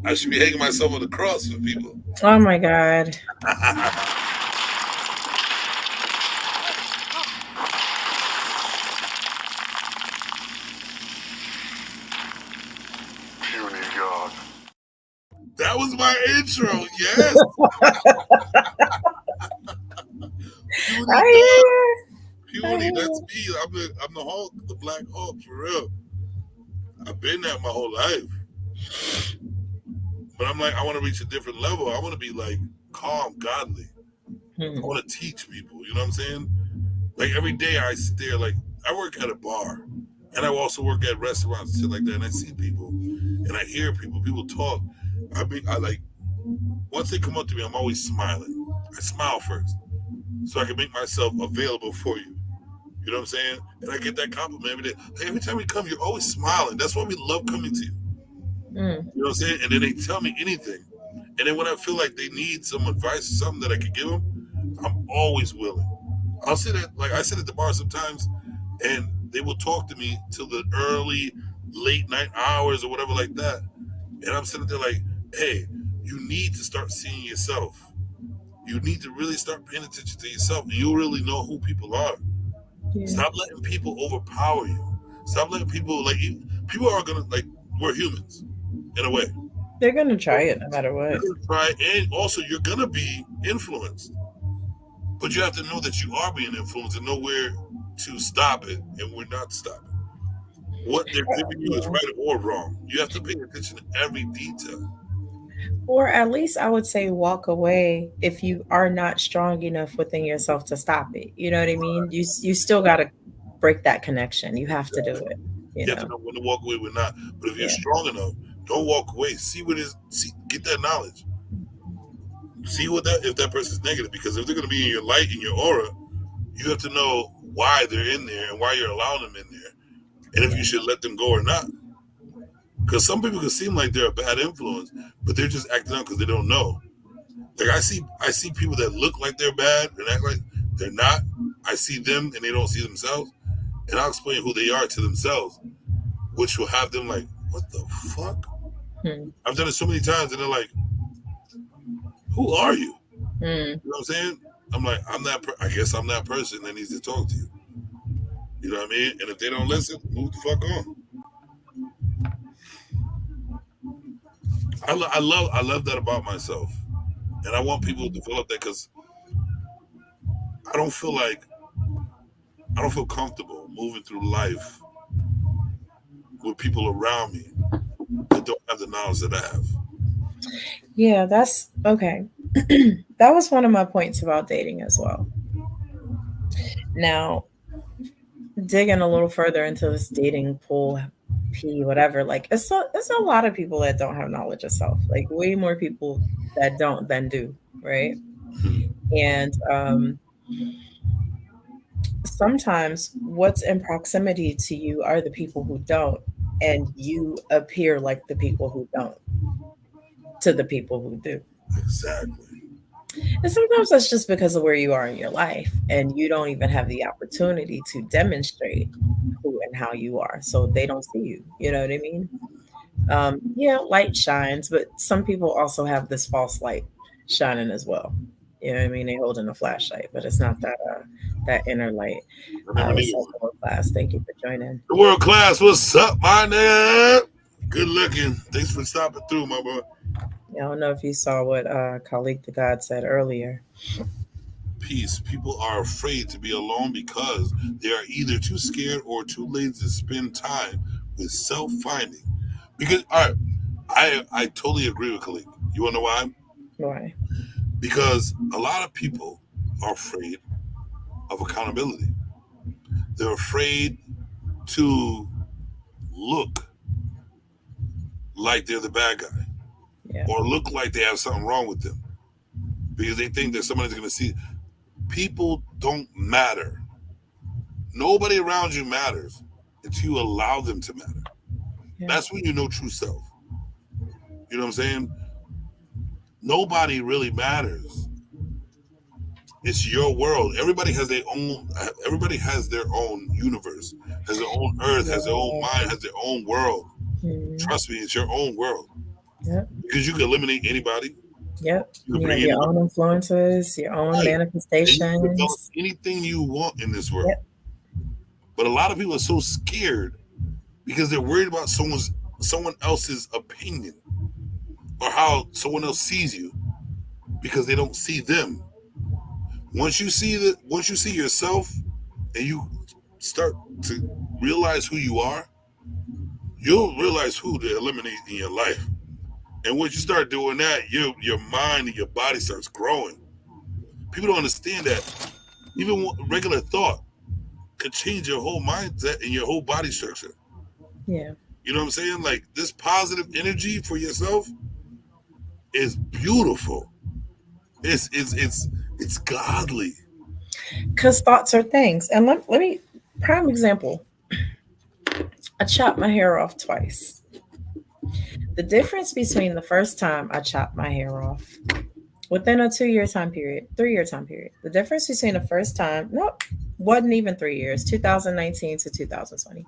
I should be hanging myself on the cross for people. Oh my God. That was my intro. Yes, I puny hear dog, you. I hear puny. That's you. me. I'm the Hulk, the Black Hulk for real. I've been that my whole life, but I'm like I want to reach a different level. I want to be like calm, godly. I Hmm. want to teach people. You know what I'm saying? Like every day I sit there. Like I work at a bar, and I also work at restaurants and shit like that. And I see people, and I hear people. People talk. I like once they come up to me, I'm always smiling. I smile first, so I can make myself available for you. You know what I'm saying? And I get that compliment every day. Like, every time we come, you're always smiling. That's why we love coming to you. Mm. You know what I'm saying? And then they tell me anything. And then when I feel like they need some advice or something that I could give them, I'm always willing. I'll sit at like I sit at the bar sometimes, and they will talk to me till the early, late night hours or whatever like that. And I'm sitting there like, hey, you need to start seeing yourself. You need to really start paying attention to yourself, and you'll really know who people are. Yeah. Stop letting people overpower you. Stop letting people people are gonna like we're humans in a way. They're gonna try it no matter You're what. gonna try, and also you're gonna be influenced, but you have to know that you are being influenced and know where to stop it and where not to stop it. What they're giving you is Yeah. right or wrong. You have to pay attention to every detail. Or at least I would say walk away if you are not strong enough within yourself to stop it. You know what I mean? You still got to break that connection. You have to do it, you You have to know. know when to walk away, when not. But if you're Yeah. strong enough, don't walk away. See what is. See, get that knowledge. See what that if that person's negative, because if they're going to be in your light, in your aura, you have to know why they're in there and why you're allowing them in there, and if Yeah. you should let them go or not. Because some people can seem like they're a bad influence, but they're just acting out because they don't know. Like I see people that look like they're bad and act like they're not. I see them and they don't see themselves, and I'll explain who they are to themselves, which will have them like, what the fuck? Hmm. I've done it so many times, and they're like, who are you? Hmm. You know what I'm saying? I'm like, I'm that. I guess I'm that person that needs to talk to you. You know what I mean? And if they don't listen, move the fuck on. I love that about myself, and I want people to develop that because I don't feel like I don't feel comfortable moving through life with people around me that don't have the knowledge that I have. Yeah, that's okay. That was one of my points about dating as well. Now, digging a little further into this dating pool p whatever, like it's a lot of people that don't have knowledge of self, like way more people that don't than do, right? And sometimes what's in proximity to you are the people who don't, and you appear like the people who don't to the people who do. Exactly. And sometimes that's just because of where you are in your life, and you don't even have the opportunity to demonstrate who and how you are, so they don't see you. You know what I mean? Yeah, light shines, but some people also have this false light shining as well. You know what I mean? They holding a flashlight, but it's not that inner light. I never What's needed up, one. world class? Thank you for joining. The world class, what's up, my nigga? Good looking. Thanks for stopping through, my boy. I don't know if you saw what colleague the God said earlier. Peace. People are afraid to be alone because they are either too scared or too lazy to spend time with self-finding. Because all right, I totally agree with Khalid. You wanna know why? Why? Because a lot of people are afraid of accountability. They're afraid to look like they're the bad guy Yeah, or look like they have something wrong with them because they think that somebody's going to see. People don't matter. Nobody around you matters until you allow them to matter. yeah, That's when you know true self. You know what I'm saying? Nobody really matters. It's your world. Everybody has their own. Everybody has their own universe, has their own earth, has their own mind, has their own world. mm-hmm. Trust me, it's your own world Yep, because you can eliminate anybody. yep. You can You bring have your anybody. own influences, your own Right. And you can develop manifestations. anything you want in this world. Yep, But a lot of people are so scared because they're worried about someone else's opinion or how someone else sees you because they don't see them. Once you see yourself and you start to realize who you are, you'll realize who to eliminate in your life. And once you start doing that, your mind and your body starts growing. People don't understand that even regular thought could change your whole mindset and your whole body structure. yeah. You know what I'm saying? Like this positive energy for yourself is beautiful. It's godly. Because thoughts are things. And let me, prime example, I chopped my hair off twice. The difference between the first time I chopped my hair off within a 2 year time period, 3 year time period, the difference between the first time, nope, wasn't even 3 years, 2019 to 2020.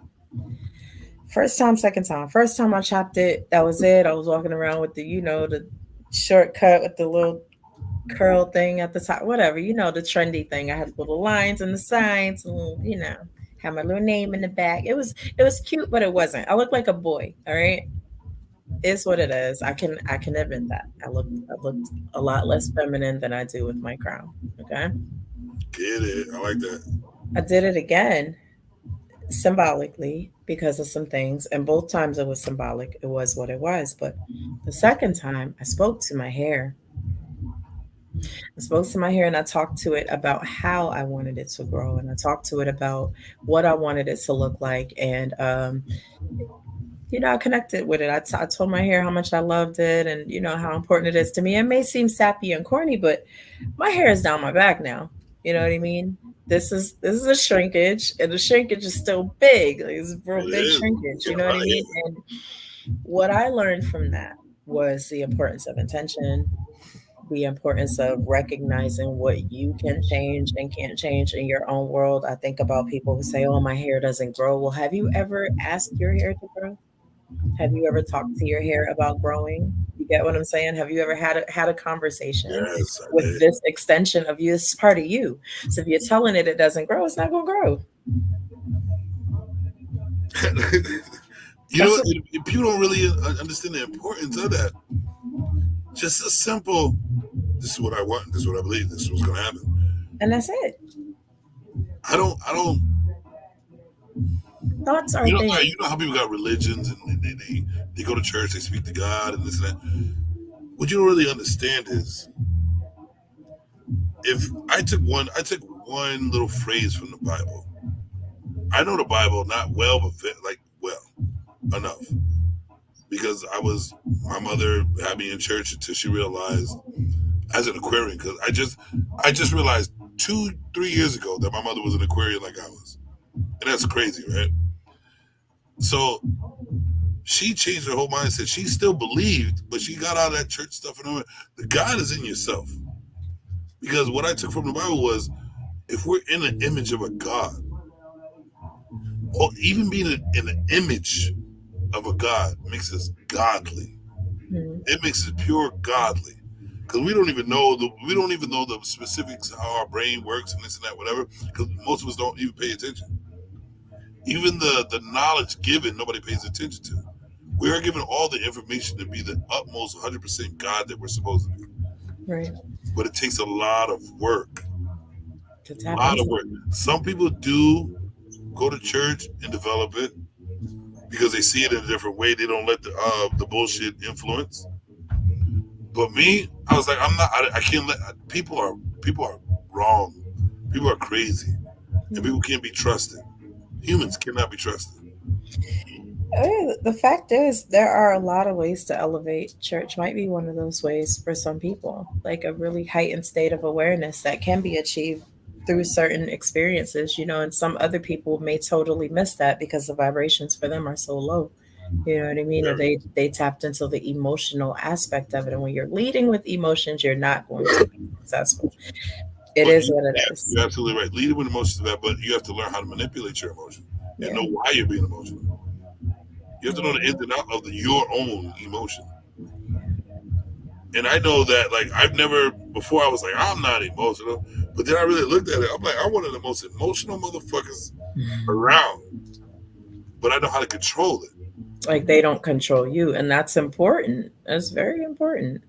First time, second time. First time I chopped it, that was it. I was walking around with the shortcut with the little curl thing at the top, whatever, the trendy thing. I had little lines and the sides, and had my little name in the back. It was cute, but it wasn't. I looked like a boy. All right, it's what it is. I can admit that. I looked a lot less feminine than I do with my crown. Okay, Get it? I like that. I did it again symbolically because of some things, and both times it was symbolic. It was what it was. But the second time, I spoke to my hair. I spoke to my hair and I talked to it about how I wanted it to grow, and I talked to it about what I wanted it to look like. And I connected with it. I told my hair how much I loved it, and how important it is to me. It may seem sappy and corny, but my hair is down my back now. You know what I mean? This is a shrinkage, and the shrinkage is still big. Like, it's a real It big is. shrinkage. Yeah, You know what I right mean? here. And what I learned from that was the importance of intention, the importance of recognizing what you can change and can't change in your own world. I think about people who say, "Oh, my hair doesn't grow." Well, have you ever asked your hair to grow? Have you ever talked to your hair about growing? You get what I'm saying? Have you ever had a conversation Yes, I with did. this extension of you? It's part of you. So if you're telling it doesn't grow, it's not going to grow. You know, That's it. people don't really understand the importance of that. Just a simple. This is what I want. This is what I believe. This is what's gonna happen. And that's it. I don't. I don't. Thoughts are things. You know how people got religions and they go to church, they speak to God and this and that. What you don't really understand is if I took one little phrase from the Bible. I know the Bible not well, but like well enough because my mother had me in church until she realized as an Aquarian because I just realized 2-3 years ago that my mother was an Aquarian like I was, and that's crazy, right? So she changed her whole mindset. She still believed, but she got out of that church stuff and all. The God is in yourself. Because what I took from the Bible was if we're in the image of a God, or even being in the image of a God makes us godly. Mhm. It makes us pure godly. because we don't even know the specifics how our brain works and this and that, whatever. Because most of us don't even pay attention. Even the knowledge given, nobody pays attention to. We are given all the information to be the utmost 100% God that we're supposed to be. Right. But it takes a lot of work. To A tap lot of into. work. Some people do go to church and develop it because they see it in a different way. They don't let the bullshit influence. But me, I was like, I'm not. I can't let people are wrong. People are crazy, and people can't be trusted. Humans cannot be trusted. The fact is, there are a lot of ways to elevate. Church might be one of those ways for some people, like a really heightened state of awareness that can be achieved through certain experiences, and some other people may totally miss that because the vibrations for them are so low. You know what I mean? Or Very. they tapped into the emotional aspect of it. And when you're leading with emotions, you're not going to be successful. It But is what it yeah, is. you're absolutely right. Leading with emotions is bad, but you have to learn how to manipulate your emotion and Yeah. know why you're being emotional. You have to know the Yeah. ins and out of your own emotion. And I know that, like, I've never before. I was like, I'm not emotional, but then I really looked at it. I'm like, I'm one of the most emotional motherfuckers around, but I know how to control it. Like they don't control you. And that's important. That's very important.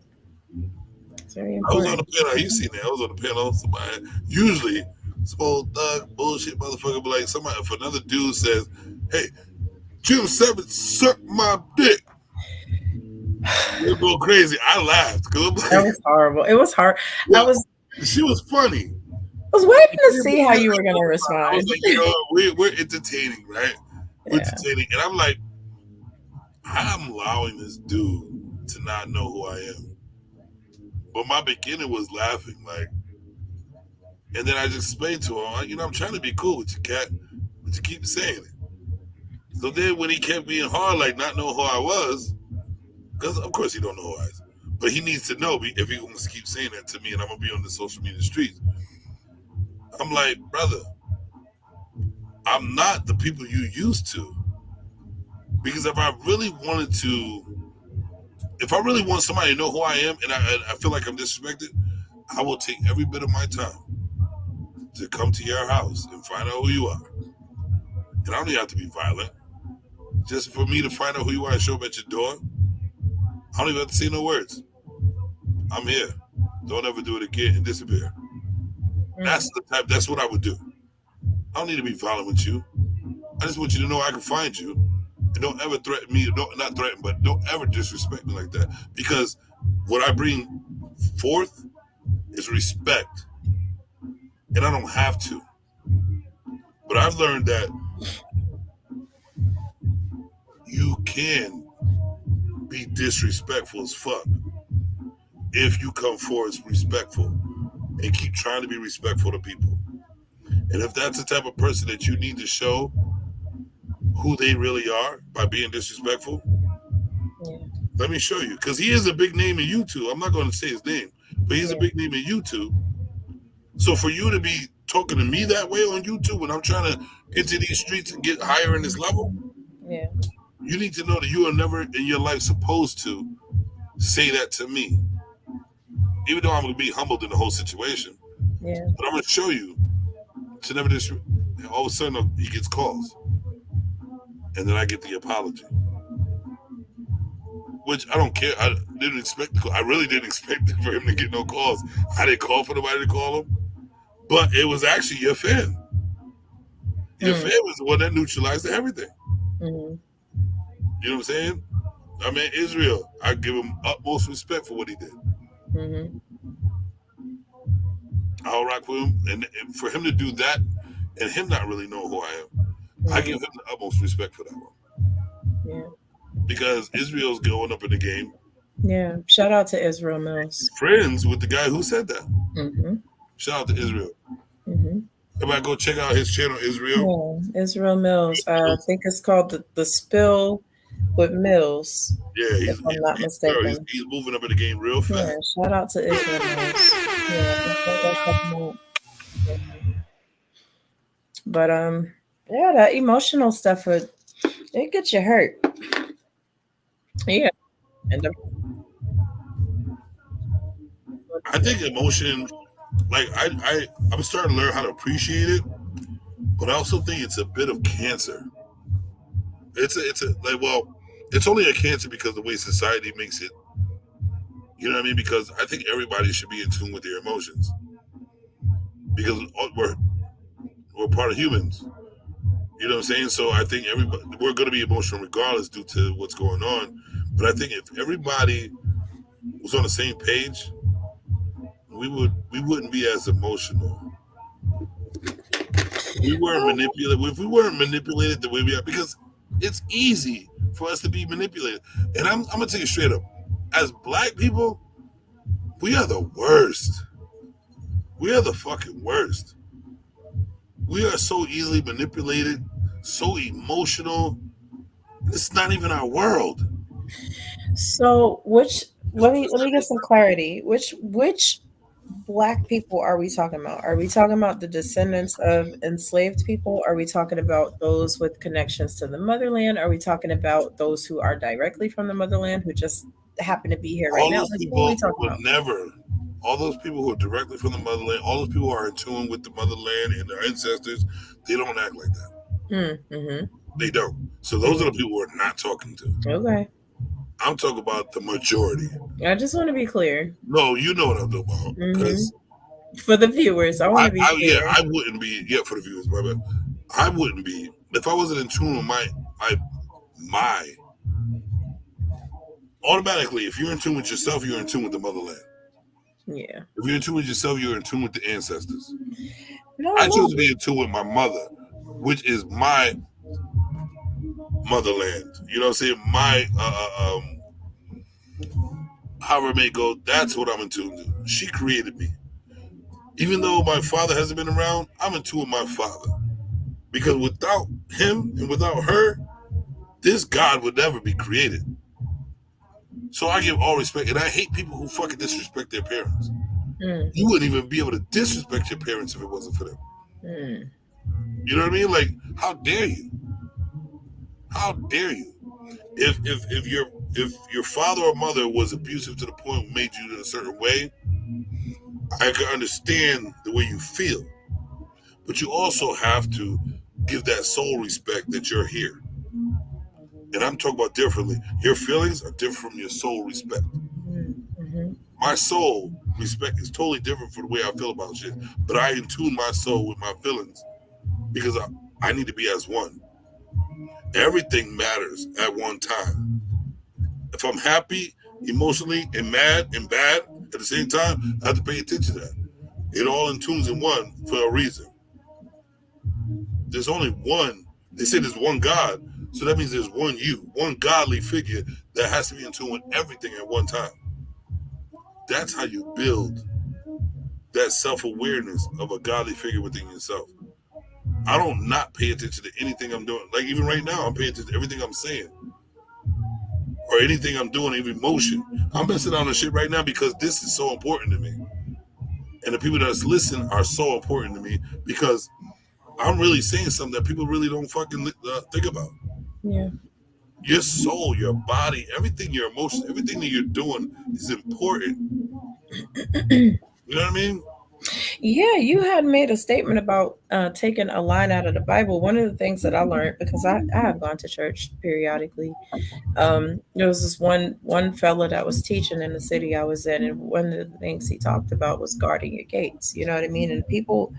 It's very I was on important. the panel. You seen that? I was on the panel. Somebody usually some old thug bullshit motherfucker, but like somebody if another dude says, "Hey, Jim Seven, suck my dick." They go crazy. I laughed because I'm That like, was horrible. It was hard. I well, was she was funny. was waiting to see how you were gonna I was respond. like, you know, we're entertaining, right? We're Yeah. entertaining, and I'm like, I'm allowing this dude to not know who I am. But my beginning was laughing, like, and then I just explained to him, you know, I'm trying to be cool with you, cat, but you keep saying it. So then when he kept being hard, like not know who I was, because of course he don't know who I is, but he needs to know if he wants to keep saying that to me, and I'm gonna be on the social media streets. I'm like, brother, I'm not the people you used to. Because if I really want somebody to know who I am, and I feel like I'm disrespected, I will take every bit of my time to come to your house and find out who you are. And I don't even have to be violent. Just for me to find out who you are and show up at your door, I don't even have to say no words. I'm here. Don't ever do it again and disappear. Mm, That's what I would do. I don't need to be violent with you. I just want you to know I can find you. And don't ever threaten me. Don't not threaten, but don't ever disrespect me like that. Because what I bring forth is respect. And I don't have to. But I've learned that you can be disrespectful as fuck if you come forward respectful and keep trying to be respectful to people. And if that's the type of person that you need to show who they really are by being disrespectful, yeah. let me show you. Because he is a big name in YouTube. I'm not going to say his name, but he's a Yeah. big name in YouTube. So for you to be talking to me that way on YouTube when I'm trying to enter these streets and get higher in this level, Yeah. you need to know that you are never in your life supposed to say that to me. Even though I'm going to be humbled in the whole situation, Yeah. but I'm going to show you to never disrespect. And all of a sudden, he gets calls, and then I get the apology, which I don't care. I didn't expect. I really didn't expect for him to get no calls. I didn't call for nobody to call him, but it was actually your fan. Your Mm, fan was the one that neutralized everything. mm, You know what I'm saying? I mean, Israel, I give him utmost respect for what he did. mm, I'll rock with him, and for him to do that, and him not really know who I am, I give mm, him the utmost respect for that one yeah. because Israel's going up in the game, Yeah. Shout out to Israel Mills. friends with the guy who said that. Mm-hmm. Shout out to Israel. Mm-hmm. Everybody go check out his channel, Israel. Yeah. Israel Mills. I think it's called the Spill with Mills, Yeah, if I'm not mistaken. he's moving up in the game real Yeah. fast. Shout out to Israel Mills. Yeah. Definitely go check him out. But yeah, that emotional stuff would it gets you hurt. Yeah. And I think emotion, like I'm starting to learn how to appreciate it, but I also think it's a bit of cancer. It's a like well, it's only a cancer because the way society makes it. You know what I mean? Because I think everybody should be in tune with their emotions because we're part of humans. You know what I'm saying? So I think everybody we're going to be emotional regardless due to what's going on. But I think if everybody was on the same page, we wouldn't be as emotional. We weren't manipulated. If we weren't manipulated the way we are, because it's easy for us to be manipulated. And I'm gonna tell you straight up, as black people, we are the worst. We are the fucking worst. We are so easily manipulated, so emotional. It's not even our world. So, which let me get It's some clarity. Which black people are we talking about? Are we talking about the descendants of enslaved people? Are we talking about those with connections to the motherland? Are we talking about those who are directly from the motherland who just happen to be here right all now? those Like, what are we people talking would about? never. All those people who are directly from the motherland, all those people who are in tune with the motherland and their ancestors, they don't act like that. Mm-hmm. They don't. So those are the people we're not talking to. Okay. I'm talking about the majority. I just want to be clear. No, you know what I'm talking about. Hmm. Because For the viewers, I want to be yeah, clear. I wouldn't be. Yeah, for the viewers, my bad. I wouldn't be if I wasn't in tune with my my. Automatically, if you're in tune with yourself, you're in tune with the motherland. Yeah. If you're in tune with yourself, you're in tune with the ancestors. No, I chose no. to be in tune with my mother, which is my motherland. You know what I'm saying? My however it may go, that's what I'm in tune to. She created me. Even though my father hasn't been around, I'm in tune with my father. Because without him and without her, this God would never be created. So I give all respect, and I hate people who fucking disrespect their parents. Mm, You wouldn't even be able to disrespect your parents if it wasn't for them. mm. You know what I mean? Like, how dare you? How dare you? If your father or mother was abusive to the point who made you in a certain way, I can understand the way you feel. But you also have to give that soul respect that you're here. And I'm talking about differently. Your feelings are different from your soul respect. Mm, mhm. My soul respect is totally different from the way I feel about shit. But I in tune my soul with my feelings because I need to be as one. Everything matters at one time. If I'm happy, emotionally, and mad and bad at the same time, I have to pay attention to that. It all in tunes in one for a reason. There's only one. They say there's one God. So that means there's one you, one godly figure that has to be in tune with everything at one time. That's how you build that self-awareness of a godly figure within yourself. I don't not pay attention to anything I'm doing. Like even right now, I'm paying attention to everything I'm saying or anything I'm doing, every emotion. I'm messing on the shit right now because this is so important to me. And the people that's listening are so important to me because I'm really saying something that people really don't fucking think about. Yeah. Your soul, your body, everything, your emotions, everything that you're doing is important. You know what I mean? Yeah, you had made a statement about taking a line out of the Bible. One of the things that I learned, because I have gone to church periodically, there was this one fella that was teaching in the city I was in, and one of the things he talked about was guarding your gates. You know what I mean? And people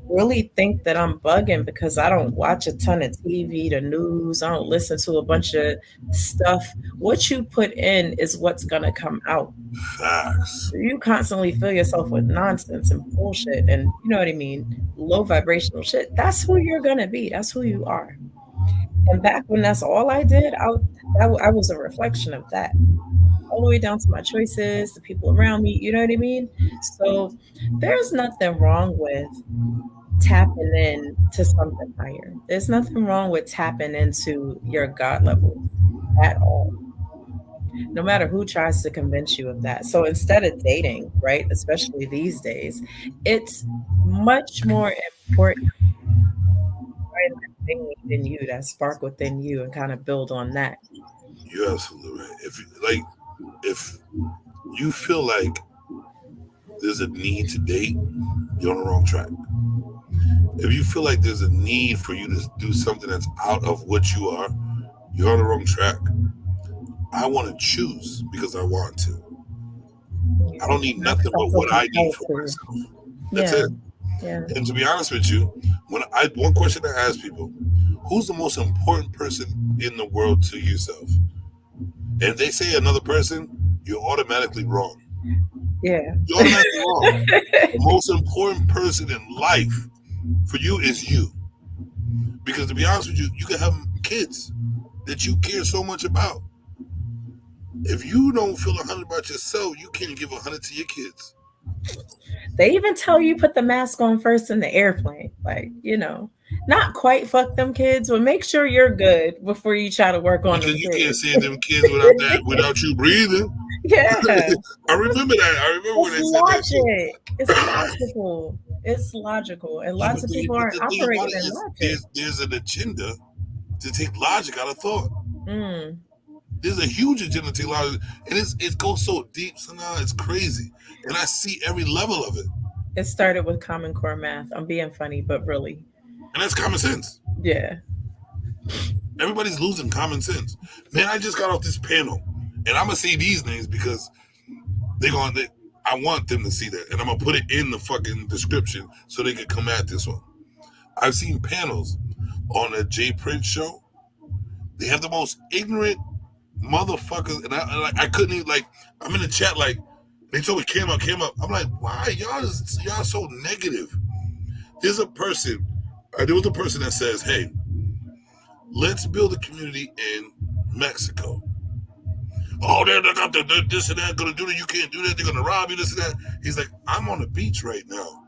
really think that I'm bugging because I don't watch a ton of TV, the news. I don't listen to a bunch of stuff. What you put in is what's gonna come out. Facts. You constantly fill yourself with nonsense and bullshit and you know what I mean, low vibrational shit. That's who you're gonna be. That's who you are. And back when that's all I did, I was a reflection of that, all the way down to my choices, the people around me. You know what I mean? So there's nothing wrong with tapping in to something higher. There's nothing wrong with tapping into your God levels at all, no matter who tries to convince you of that. So instead of dating, right, especially these days, it's much more important to find that thing within you, that spark within you, and kind of build on that. You're absolutely right. If you feel like there's a need to date, you're on the wrong track. If you feel like there's a need for you to do something that's out of what you are, you're on the wrong track. I want to choose because I want to. I don't need Not nothing but feel what I need compelled for to. myself. That's Yeah. it. Yeah. And to be honest with you, one question I ask people, who's the most important person in the world to yourself? And if they say another person, you're automatically wrong. Yeah. You're automatically wrong. The most important person in life for you is you. Because to be honest with you, you can have kids that you care so much about. If you don't feel 100 about yourself, you can't give 100 to your kids. They even tell you put the mask on first in the airplane. Like, not quite fuck them kids, but make sure you're good before you try to work on Because them you can't kids. send them kids without you breathing. Yeah. I remember that. I remember when It's they said that shit. logic. It's logical. It's logical. And Yeah, lots of people but aren't the thing about operating it in is logic. there's an agenda to take logic out of thought. Mm. There's a huge agenda to take logic, and it goes so deep. So now it's crazy, and I see every level of it, It started with Common Core math. I'm being funny, but really. and that's common sense. Yeah. Everybody's losing common sense. Man, I just got off this panel, and I'm gonna say these names because I want them to see that, and I'm gonna put it in the fucking description so they can come at this one. I've seen panels on a Jay Prince show. They have the most ignorant motherfuckers, and I couldn't even I'm in the chat they told me came up. I'm like, why y'all so negative? There was a person that says, hey, let's build a community in Mexico. Oh, they got this and that, gonna do that. You can't do that. They're gonna rob you. This and that. He's like, I'm on the beach right now,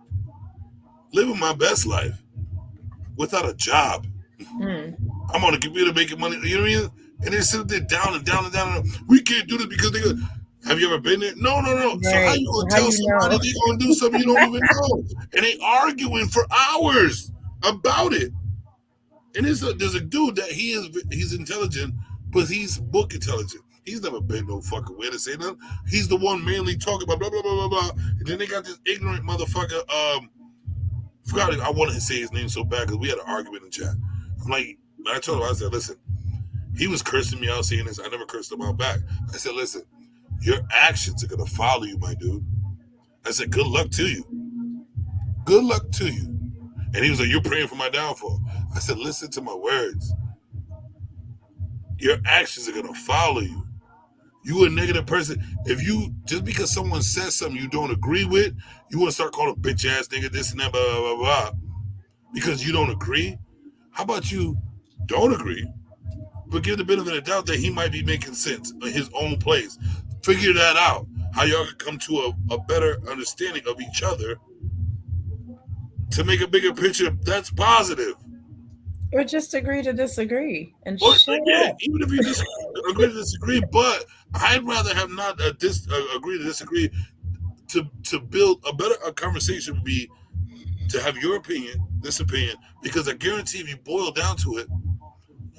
living my best life without a job. Mm. I'm on the computer making money. You know what I mean? And they sit there down and down and down. And down. We can't do this because they go. Have you ever been there? No. So how Right. you gonna How tell you somebody know? they're gonna do something you don't even know? And they arguing for hours about it. And there's a dude that he's intelligent, but he's book intelligent. He's never been no fucking way to say nothing. He's the one mainly talking about blah blah blah blah blah. And then they got this ignorant motherfucker. Forgot it. I wanted to say his name so bad because we had an argument in chat. I'm like, I told him, I said, listen, he was cursing me out saying this. I never cursed him out back. I said, listen, your actions are gonna follow you, my dude. I said, good luck to you. Good luck to you. And he was like, you're praying for my downfall. I said, listen to my words. Your actions are gonna follow you. You a negative person. If you just because someone says something you don't agree with, you want to start calling a bitch ass nigga this and that, blah blah blah blah, because you don't agree. How about you don't agree, but give the benefit of the doubt that he might be making sense in his own place. Figure that out. How y'all can come to a better understanding of each other to make a bigger picture that's positive. Or just agree to disagree and Or shut yeah, up. even if you just agree to disagree, but I'd rather have not agree to disagree. To build a conversation would be to have your opinion, this opinion, because I guarantee if you boil down to it,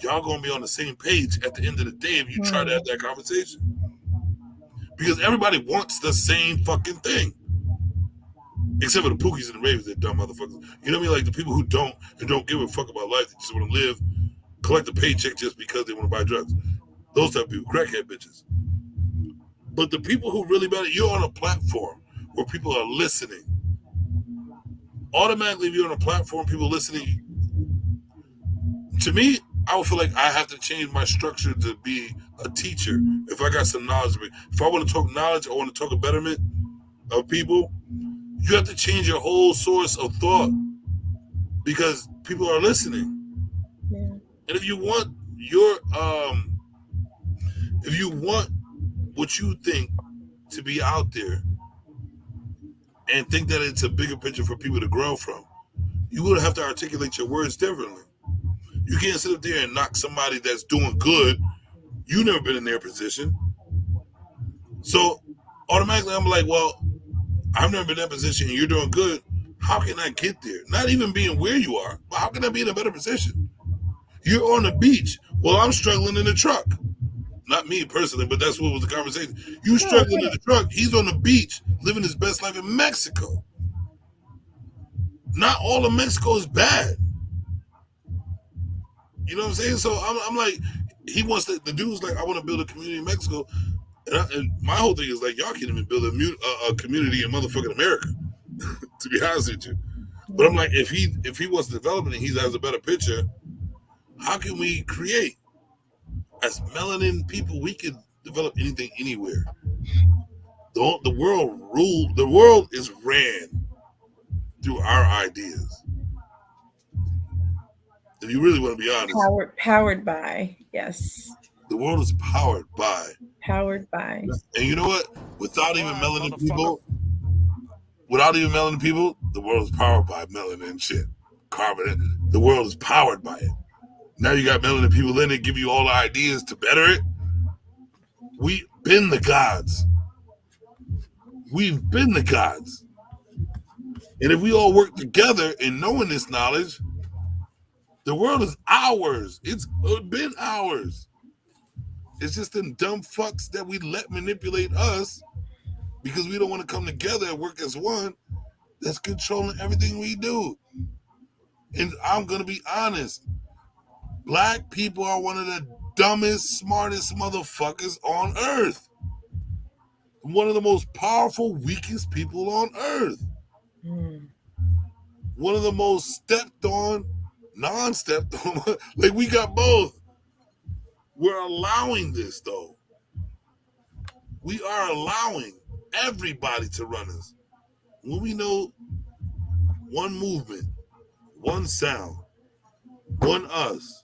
y'all gonna be on the same page at the end of the day if you try to have that conversation. Because everybody wants the same fucking thing. Except for the Pookies and the Ravens, they're dumb motherfuckers. You know what I mean? Like the people who don't give a fuck about life, they just want to live, collect a paycheck just because they want to buy drugs. Those type of people, crackhead bitches. But the people who really matter, you're on a platform where people are listening. Automatically, if you're on a platform, people listening, to me, I would feel like I have to change my structure to be a teacher. If I got some knowledge, if I want to talk knowledge, I want to talk a betterment of people, you have to change your whole source of thought because people are listening. Yeah. And if you want what you think to be out there and think that it's a bigger picture for people to grow from, you would have to articulate your words differently. You can't sit up there and knock somebody that's doing good. You've never been in their position. So automatically I'm like, well, I've never been in that position and you're doing good. How can I get there? Not even being where you are, but how can I be in a better position? You're on the beach. Well, I'm struggling in the truck. Not me personally, but that's what was the conversation. You struggling in the truck. He's on the beach living his best life in Mexico. Not all of Mexico is bad. You know what I'm saying? So I'm like, he wants to, the dude's like, I want to build a community in Mexico. And my whole thing is like, y'all can't even build a community in motherfucking America, to be honest with you. But I'm like, if he wants to develop it and he has a better picture, how can we create? As melanin people, we can develop anything anywhere. The world is ran through our ideas. If you really want to be honest, Powered by, yes. the world is powered by. Powered by. And you know what? Without even melanin people, the world is powered by melanin shit. Carbon. The world is powered by it. Now you got melanin people in it, give you all the ideas to better it. We've been the gods. We've been the gods. And if we all work together in knowing this knowledge, the world is ours. It's been ours. It's just them dumb fucks that we let manipulate us because we don't want to come together and work as one that's controlling everything we do. And I'm going to be honest. Black people are one of the dumbest, smartest motherfuckers on earth. One of the most powerful, weakest people on earth. One of the most stepped on, non-stepped on. Like, we got both. We're allowing this, though. We are allowing everybody to run us. When we know one movement, one sound, one us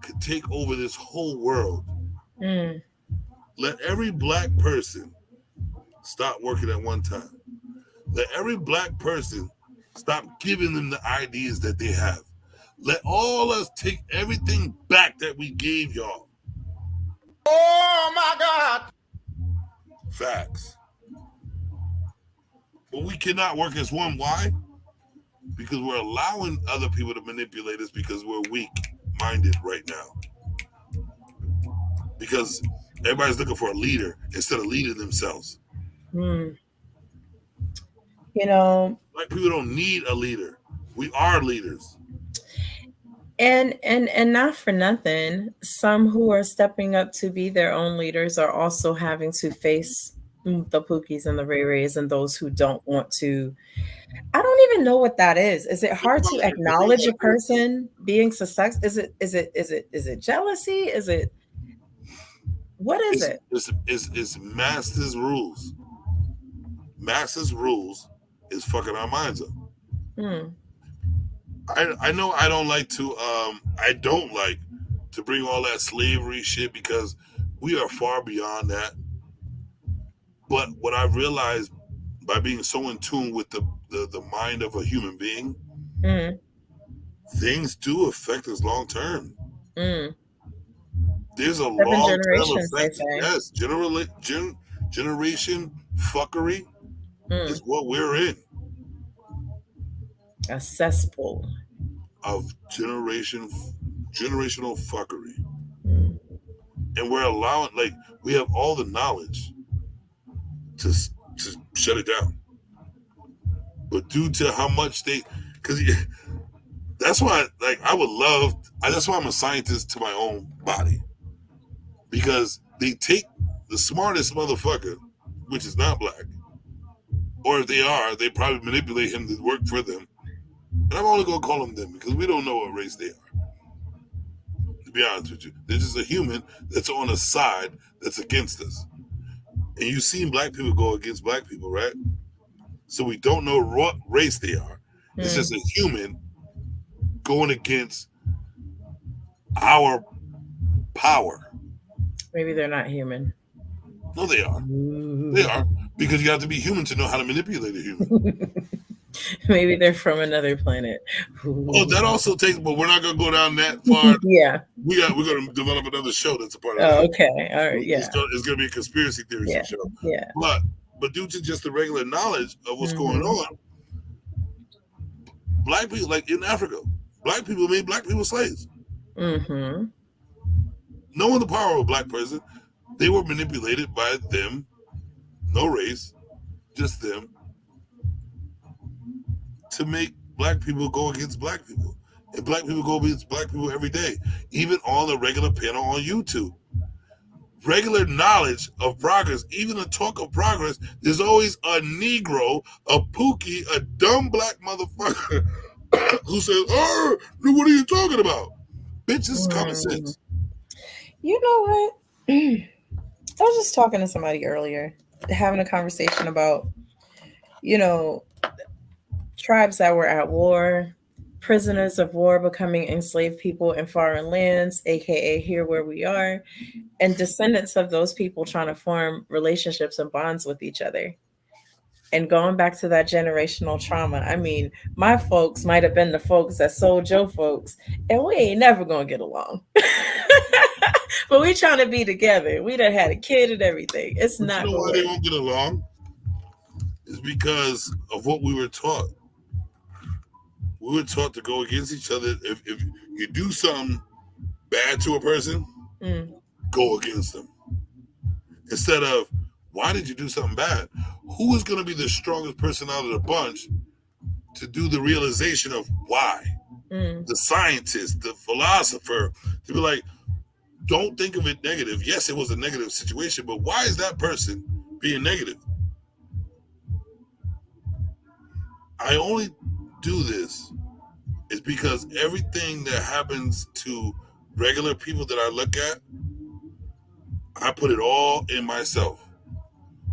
could take over this whole world. Let every black person stop working at one time. Let every black person stop giving them the ideas that they have. Let all us take everything back that we gave y'all. Oh my God. Facts. But we cannot work as one. Why? Because we're allowing other people to manipulate us because we're weak-minded right now. Because everybody's looking for a leader instead of leading themselves. You know, Black people don't need a leader. We are leaders. and not for nothing, some who are stepping up to be their own leaders are also having to face the Pookies and the Ray Rays and those who don't want to. I don't even know what that is. Is it hard to acknowledge a person being success? Is it jealousy? Is it what is it? It's master's rules. Master's rules is fucking our minds up. I know I don't like to bring all that slavery shit because we are far beyond that. But what I realized by being so in tune with the mind of a human being, things do affect us long term. There's a long term effect. Yes, generation fuckery is what we're in. A cesspool of generational fuckery. And we're allowing, like, we have all the knowledge to shut it down. But due to how much because that's why, like, that's why I'm a scientist to my own body. Because they take the smartest motherfucker, which is not black, or if they are, they probably manipulate him to work for them. And I'm only going to call them them because we don't know what race they are. To be honest with you, they're just a human that's on a side that's against us. And you've seen black people go against black people, right? So we don't know what race they are. It's just a human going against our power. Maybe they're not human. No, they are. They are. Because you have to be human to know how to manipulate a human. Maybe they're from another planet. Oh, that also takes, but we're not going to go down that far. Yeah. We're going to develop another show that's a part of that. Oh, okay. All right. Yeah. It's going to be a conspiracy theory show. Yeah. But due to just the regular knowledge of what's going on, black people, like in Africa, black people made black people slaves. Knowing the power of a black person, they were manipulated by them, no race, just them, to make black people go against black people. And black people go against black people every day, even on the regular panel on YouTube. Regular knowledge of progress, even the talk of progress, there's always a Negro, a Pookie, a dumb black motherfucker who says, "Oh, what are you talking about? Bitch, this is common sense." You know what? I was just talking to somebody earlier, having a conversation about, you know, tribes that were at war, prisoners of war becoming enslaved people in foreign lands, aka here where we are, and descendants of those people trying to form relationships and bonds with each other. And going back to that generational trauma, I mean, my folks might have been the folks that sold your folks, and we ain't never gonna get along. But we trying to be together. We done had a kid and everything. It's But you not know gonna why work. they won't get along? It's because of what we were taught. We were taught to go against each other. If you do something bad to a person, go against them. Instead of, why did you do something bad? Who is going to be the strongest person out of the bunch to do the realization of why? The scientist, the philosopher, to be like, don't think of it negative. Yes, it was a negative situation, but why is that person being negative? I only do this is because everything that happens to regular people that I look at, I put it all in myself.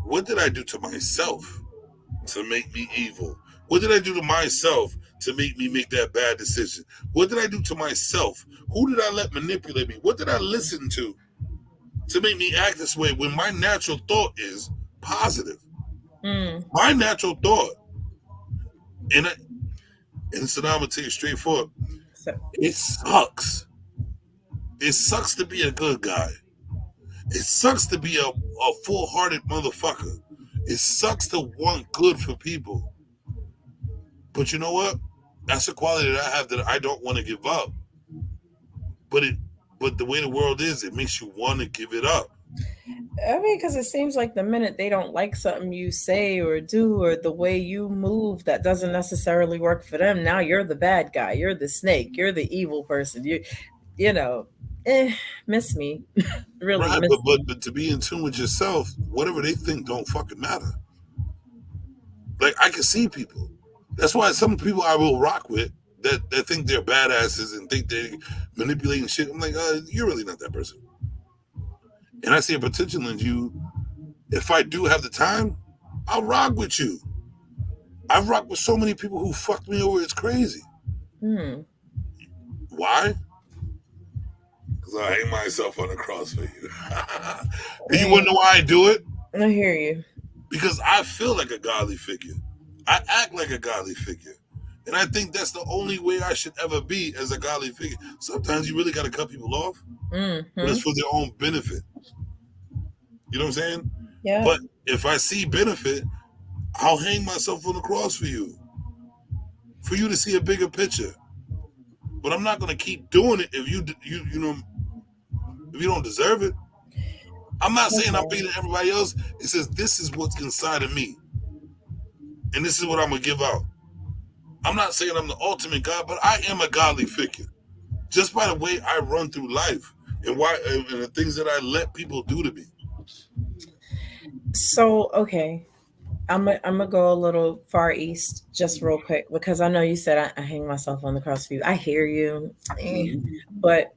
What did I do to myself to make me evil? What did I do to myself to make me make that bad decision? What did I do to myself? Who did I let manipulate me? What did I listen to make me act this way when my natural thought is positive? My natural thought, and so now I'm gonna take it straight forward. So, It sucks. It sucks to be a good guy. It sucks to be a full-hearted motherfucker. It sucks to want good for people. But you know what? That's a quality that I have that I don't want to give up. But the way the world is, it makes you want to give it up. I mean, because it seems like the minute they don't like something you say or do or the way you move that doesn't necessarily work for them, now you're the bad guy. You're the snake. You're the evil person. You know, miss me. Really Right, miss me. but to be in tune with yourself, whatever they think don't fucking matter. Like, I can see people. That's why some people I will rock with that think they're badasses and think they're manipulating shit. I'm like, you're really not that person. And I see a potential in you. If I do have the time, I'll rock with you. I've rocked with so many people who fucked me over. It's crazy. Why? Because I hang myself on the cross for you. Do you want to know why I do it? I hear you. Because I feel like a godly figure. I act like a godly figure. And I think that's the only way I should ever be as a godly figure. Sometimes you really got to cut people off, but it's for their own benefit. You know what I'm saying? Yeah. But if I see benefit, I'll hang myself on the cross for you to see a bigger picture. But I'm not going to keep doing it if you don't deserve it. I'm not saying I'm better than everybody else. It says this is what's inside of me, and this is what I'm going to give out. I'm not saying I'm the ultimate God, but I am a godly figure. Just by the way I run through life and the things that I let people do to me. So, okay. I'm gonna go a little far east just real quick because I know you said I hang myself on the cross for you. I hear you. But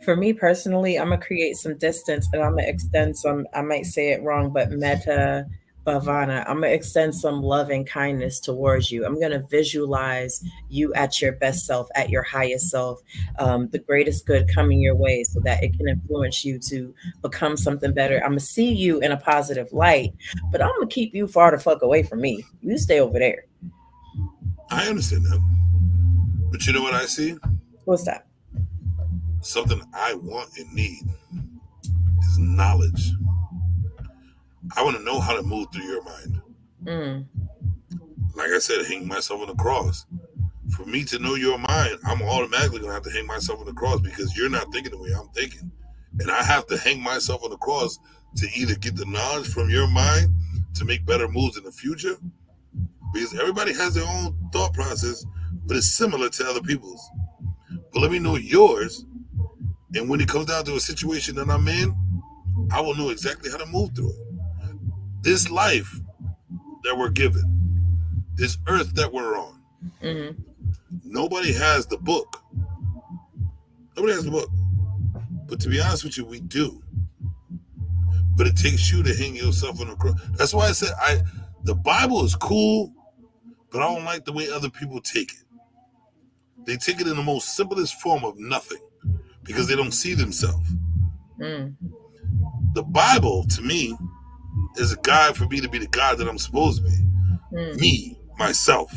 for me personally, I'm gonna create some distance and I'm gonna extend some, I might say it wrong, but meta bhavana. I'm gonna extend some love and kindness towards you. I'm gonna visualize you at your best self, at your highest self, the greatest good coming your way so that it can influence you to become something better. I'm gonna see you in a positive light, but I'm gonna keep you far the fuck away from me. You stay over there. I understand that. But you know what I see? What's that? Something I want and need is knowledge. I want to know how to move through your mind. Like I said, hang myself on the cross. For me to know your mind, I'm automatically going to have to hang myself on the cross because you're not thinking the way I'm thinking. And I have to hang myself on the cross to either get the knowledge from your mind to make better moves in the future? Because everybody has their own thought process, but it's similar to other people's. But let me know yours, and when it comes down to a situation that I'm in, I will know exactly how to move through it. This life that we're given, this earth that we're on, nobody has the book. Nobody has the book. But to be honest with you, we do. But it takes you to hang yourself on the cross. That's why I said the Bible is cool, but I don't like the way other people take it. They take it in the most simplest form of nothing because they don't see themselves. The Bible, to me, is a guide for me to be the God that I'm supposed to be. Me, myself.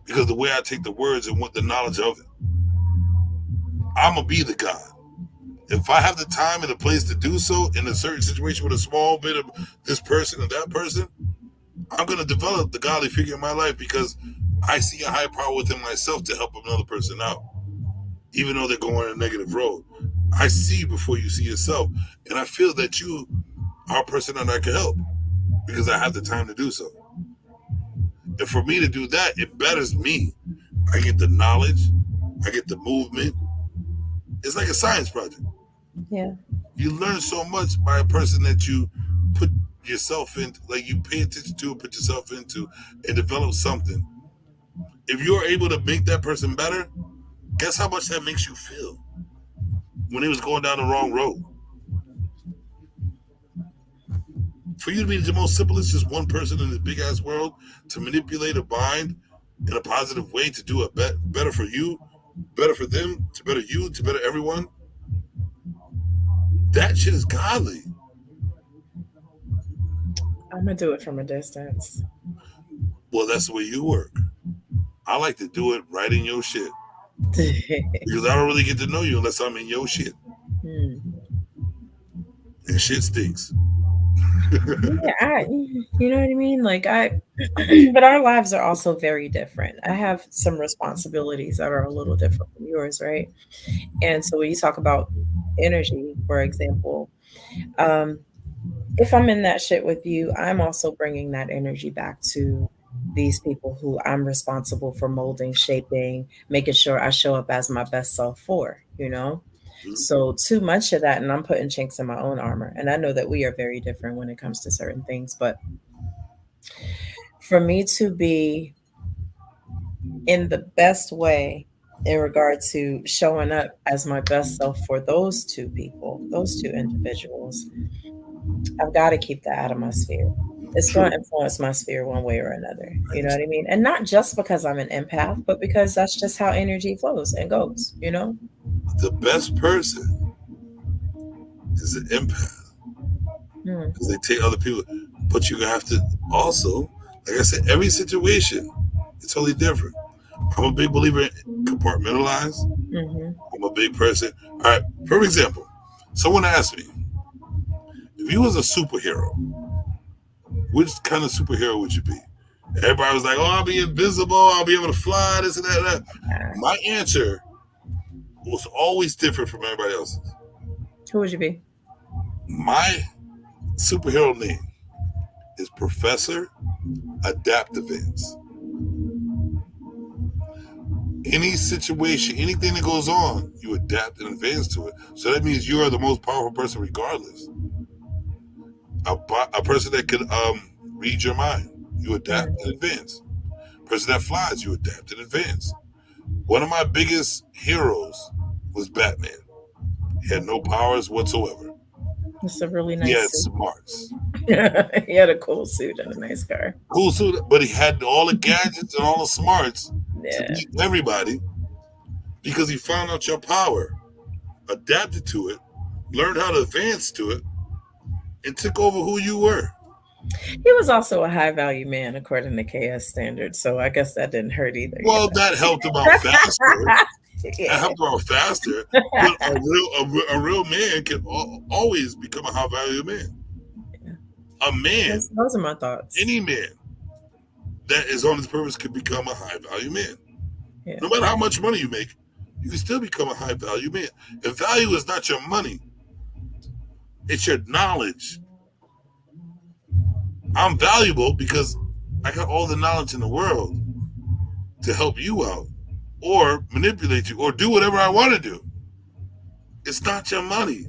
Because the way I take the words and want the knowledge of it, I'm going to be the God. If I have the time and the place to do so in a certain situation with a small bit of this person and that person, I'm going to develop the godly figure in my life because I see a high power within myself to help another person out. Even though they're going a negative road, I see before you see yourself. And I feel that you are a person that I can help because I have the time to do so. And for me to do that, it betters me. I get the knowledge. I get the movement. It's like a science project. Yeah. You learn so much by a person that you put yourself in, like you pay attention to, put yourself into, and develop something. If you're able to make that person better, guess how much that makes you feel when he was going down the wrong road. For you to be the most simplest, just one person in this big ass world, to manipulate a mind in a positive way to do it better for you, better for them, to better you, to better everyone. That shit is godly. I'm gonna do it from a distance. Well, that's the way you work. I like to do it right in your shit because I don't really get to know you unless I'm in your shit. And shit stinks. Yeah, you know what I mean? Like but our lives are also very different. I have some responsibilities that are a little different from yours, right? And so when you talk about energy, for example, if I'm in that shit with you, I'm also bringing that energy back to these people who I'm responsible for molding, shaping, making sure I show up as my best self for, you know? So too much of that, and I'm putting chinks in my own armor. And I know that we are very different when it comes to certain things, but for me to be in the best way in regard to showing up as my best self for those two people, those two individuals, I've got to keep that out of my sphere. It's going to influence my sphere one way or another. You know what I mean? And not just because I'm an empath, but because that's just how energy flows and goes, you know? The best person is an empath because they take other people. But you have to also, like I said, every situation is totally different. I'm a big believer in compartmentalize. I'm a big person. All right, for example, someone asked me, if you was a superhero, which kind of superhero would you be? Everybody was like, oh, I'll be invisible. I'll be able to fly, this and that and that. My answer was always different from everybody else's. Who would you be? My superhero name is Professor Adaptivance. Any situation, anything that goes on, you adapt and advance to it. So that means you are the most powerful person regardless. A person that can read your mind, you adapt and advance. A person that flies, you adapt and advance. One of my biggest heroes was Batman. He had no powers whatsoever. It's a really nice He had suit. smarts. He had a cool suit and a nice car. Cool suit, but he had all the gadgets and all the smarts to beat everybody because he found out your power, adapted to it, learned how to advance to it, and took over who you were. He was also a high value man according to KS standards, so I guess that didn't hurt either. Well, that helped him out faster. Yeah. That helped him out faster. But a real man can always become a high value man. A man, those are my thoughts. any man that is on his purpose can become a high value man. Yeah. No matter how much money you make, you can still become a high value man. If value is not your money, it's your knowledge. I'm valuable because I got all the knowledge in the world to help you out or manipulate you or do whatever I want to do. It's not your money.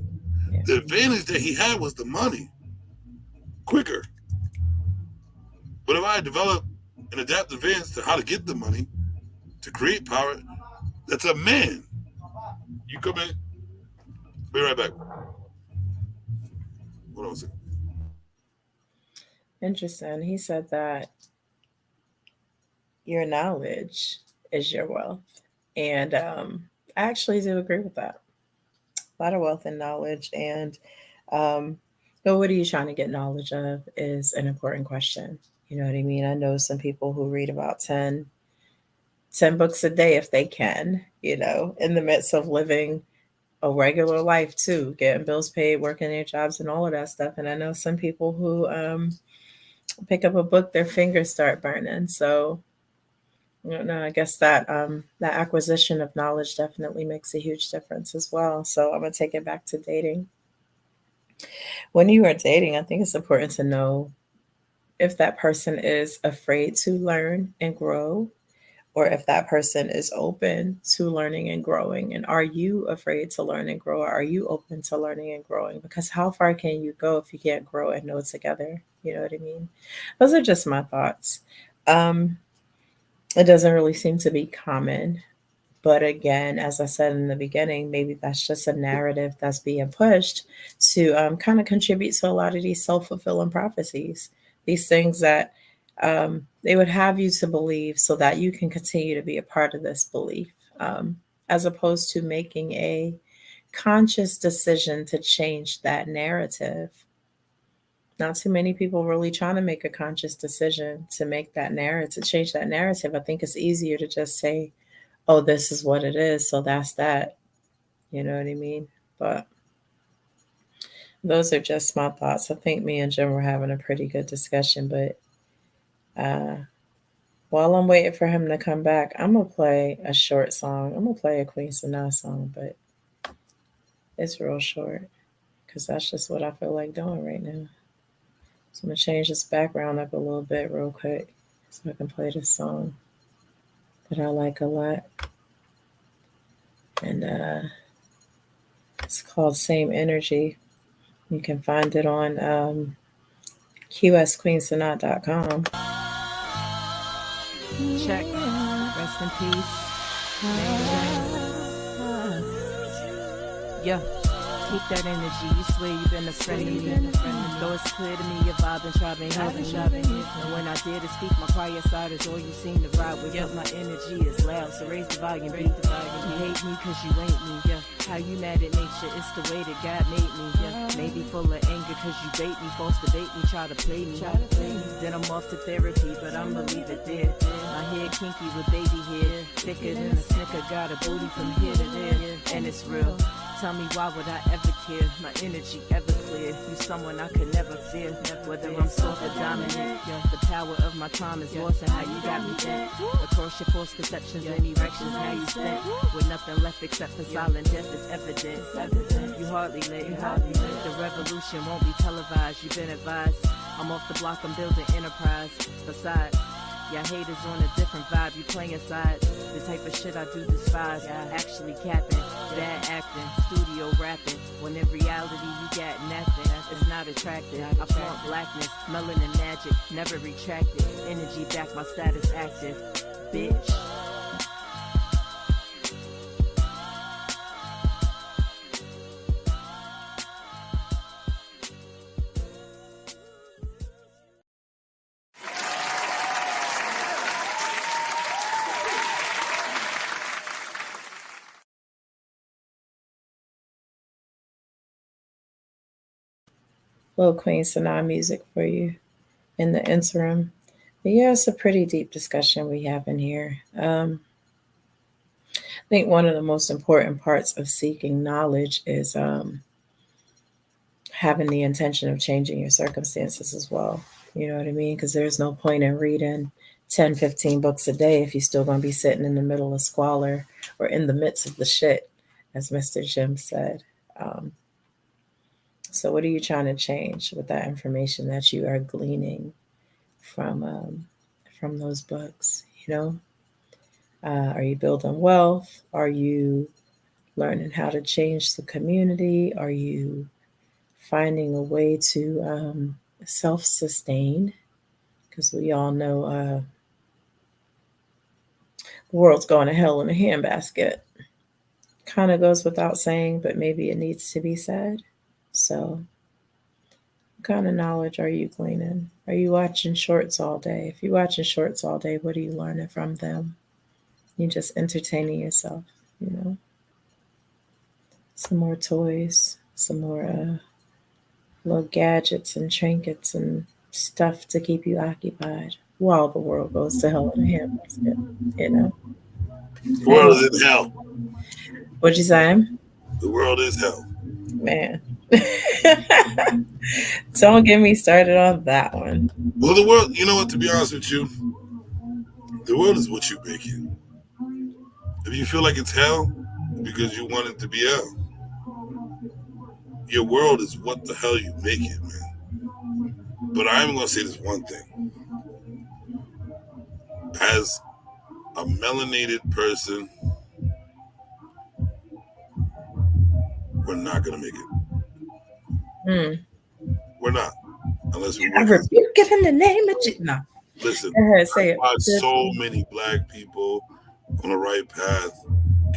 Yeah. The advantage that he had was the money. Quicker. But if I develop an adaptive advance to how to get the money, to create power, that's a man. You come in. Be right back. Hold on a second. Interesting. He said that your knowledge is your wealth. And I actually do agree with that. A lot of wealth and knowledge. And but what are you trying to get knowledge of is an important question. You know what I mean? I know some people who read about 10 books a day if they can, in the midst of living a regular life too, getting bills paid, working their jobs and all of that stuff. And I know some people who pick up a book, their fingers start burning. So no, I guess that acquisition of knowledge definitely makes a huge difference as well. So I'm gonna take it back to dating. When you are dating, I think it's important to know if that person is afraid to learn and grow, or if that person is open to learning and growing. And are you afraid to learn and grow, or are you open to learning and growing? Because how far can you go if you can't grow and know together? You know what I mean? Those are just my thoughts. It doesn't really seem to be common. But again, as I said in the beginning, maybe that's just a narrative that's being pushed to kind of contribute to a lot of these self fulfilling prophecies, these things that they would have you to believe so that you can continue to be a part of this belief, as opposed to making a conscious decision to change that narrative. Not too many people really trying to make a conscious decision to make that narrative, to change that narrative. I think it's easier to just say, oh, this is what it is, so that's that. You know what I mean? But those are just my thoughts. I think me and Jim were having a pretty good discussion, but while I'm waiting for him to come back, I'm gonna play a short song. I'm gonna play a Queen Sanaa song, but it's real short because that's just what I feel like doing right now. So I'm gonna change this background up a little bit real quick so I can play this song that I like a lot. And it's called Same Energy. You can find it on qsqueensanat.com. Check. Rest in peace. Yeah. Keep that energy. You swear you've been a friend to me. Though it's clear to me your vibe and tribe having. And when I dare to speak, my quiet side is all you seem to ride with. My energy is loud, so raise the volume. You hate me cause you ain't me. Yeah. How you mad at nature? It's the way that God made me. Yeah. Maybe full of anger cause you bait me, false debate me, try to play me. Then I'm off to therapy, but I'ma leave it there. My hair kinky with baby hair, thicker than a snicker, got a booty from here to there, and it's real. Tell me why would I ever care? My energy ever clear. You someone I could never fear. Whether I'm soft or dominant, the power of my time is lost in how you got me bent. Across your false perceptions and erections, now you spent with nothing left except for silent death is evident. You hardly live. The revolution won't be televised. You've been advised. I'm off the block. I'm building enterprise. Besides, y'all haters on a different vibe, you playing sides. The type of shit I do despise. Actually capping, bad acting, studio rapping. When in reality you got nothing. It's not attractive. I flaunt blackness, melanin magic, never retracted. Energy back, my status active. Bitch. Little Queen Sanaa music for you in the interim. But yeah, it's a pretty deep discussion we have in here. I think one of the most important parts of seeking knowledge is having the intention of changing your circumstances as well. You know what I mean? Because there's no point in reading 10, 15 books a day if you're still going to be sitting in the middle of squalor or in the midst of the shit, as Mr. Jim said. So, what are you trying to change with that information that you are gleaning from those books? Are you building wealth? Are you learning how to change the community? Are you finding a way to self-sustain? Because we all know the world's going to hell in a handbasket. Kind of goes without saying, but maybe it needs to be said. So, what kind of knowledge are you gleaning? Are you watching shorts all day? If you're watching shorts all day, what are you learning from them? You're just entertaining yourself, you know? Some more toys, some more little gadgets and trinkets and stuff to keep you occupied while the world goes to hell in a handbasket, you know? The world is in hell. What'd you say? The world is hell. Man. Don't get me started on that one. Well, the world, you know what, to be honest with you, the world is what you make it. If you feel like it's hell because you want it to be hell, your world is what the hell you make it, man. But I'm going to say this one thing. As a melanated person, we're not going to make it. We're not. Unless we I work. rebuke it in the name of Jesus. No. Listen, Say it. I've watched so many black people on the right path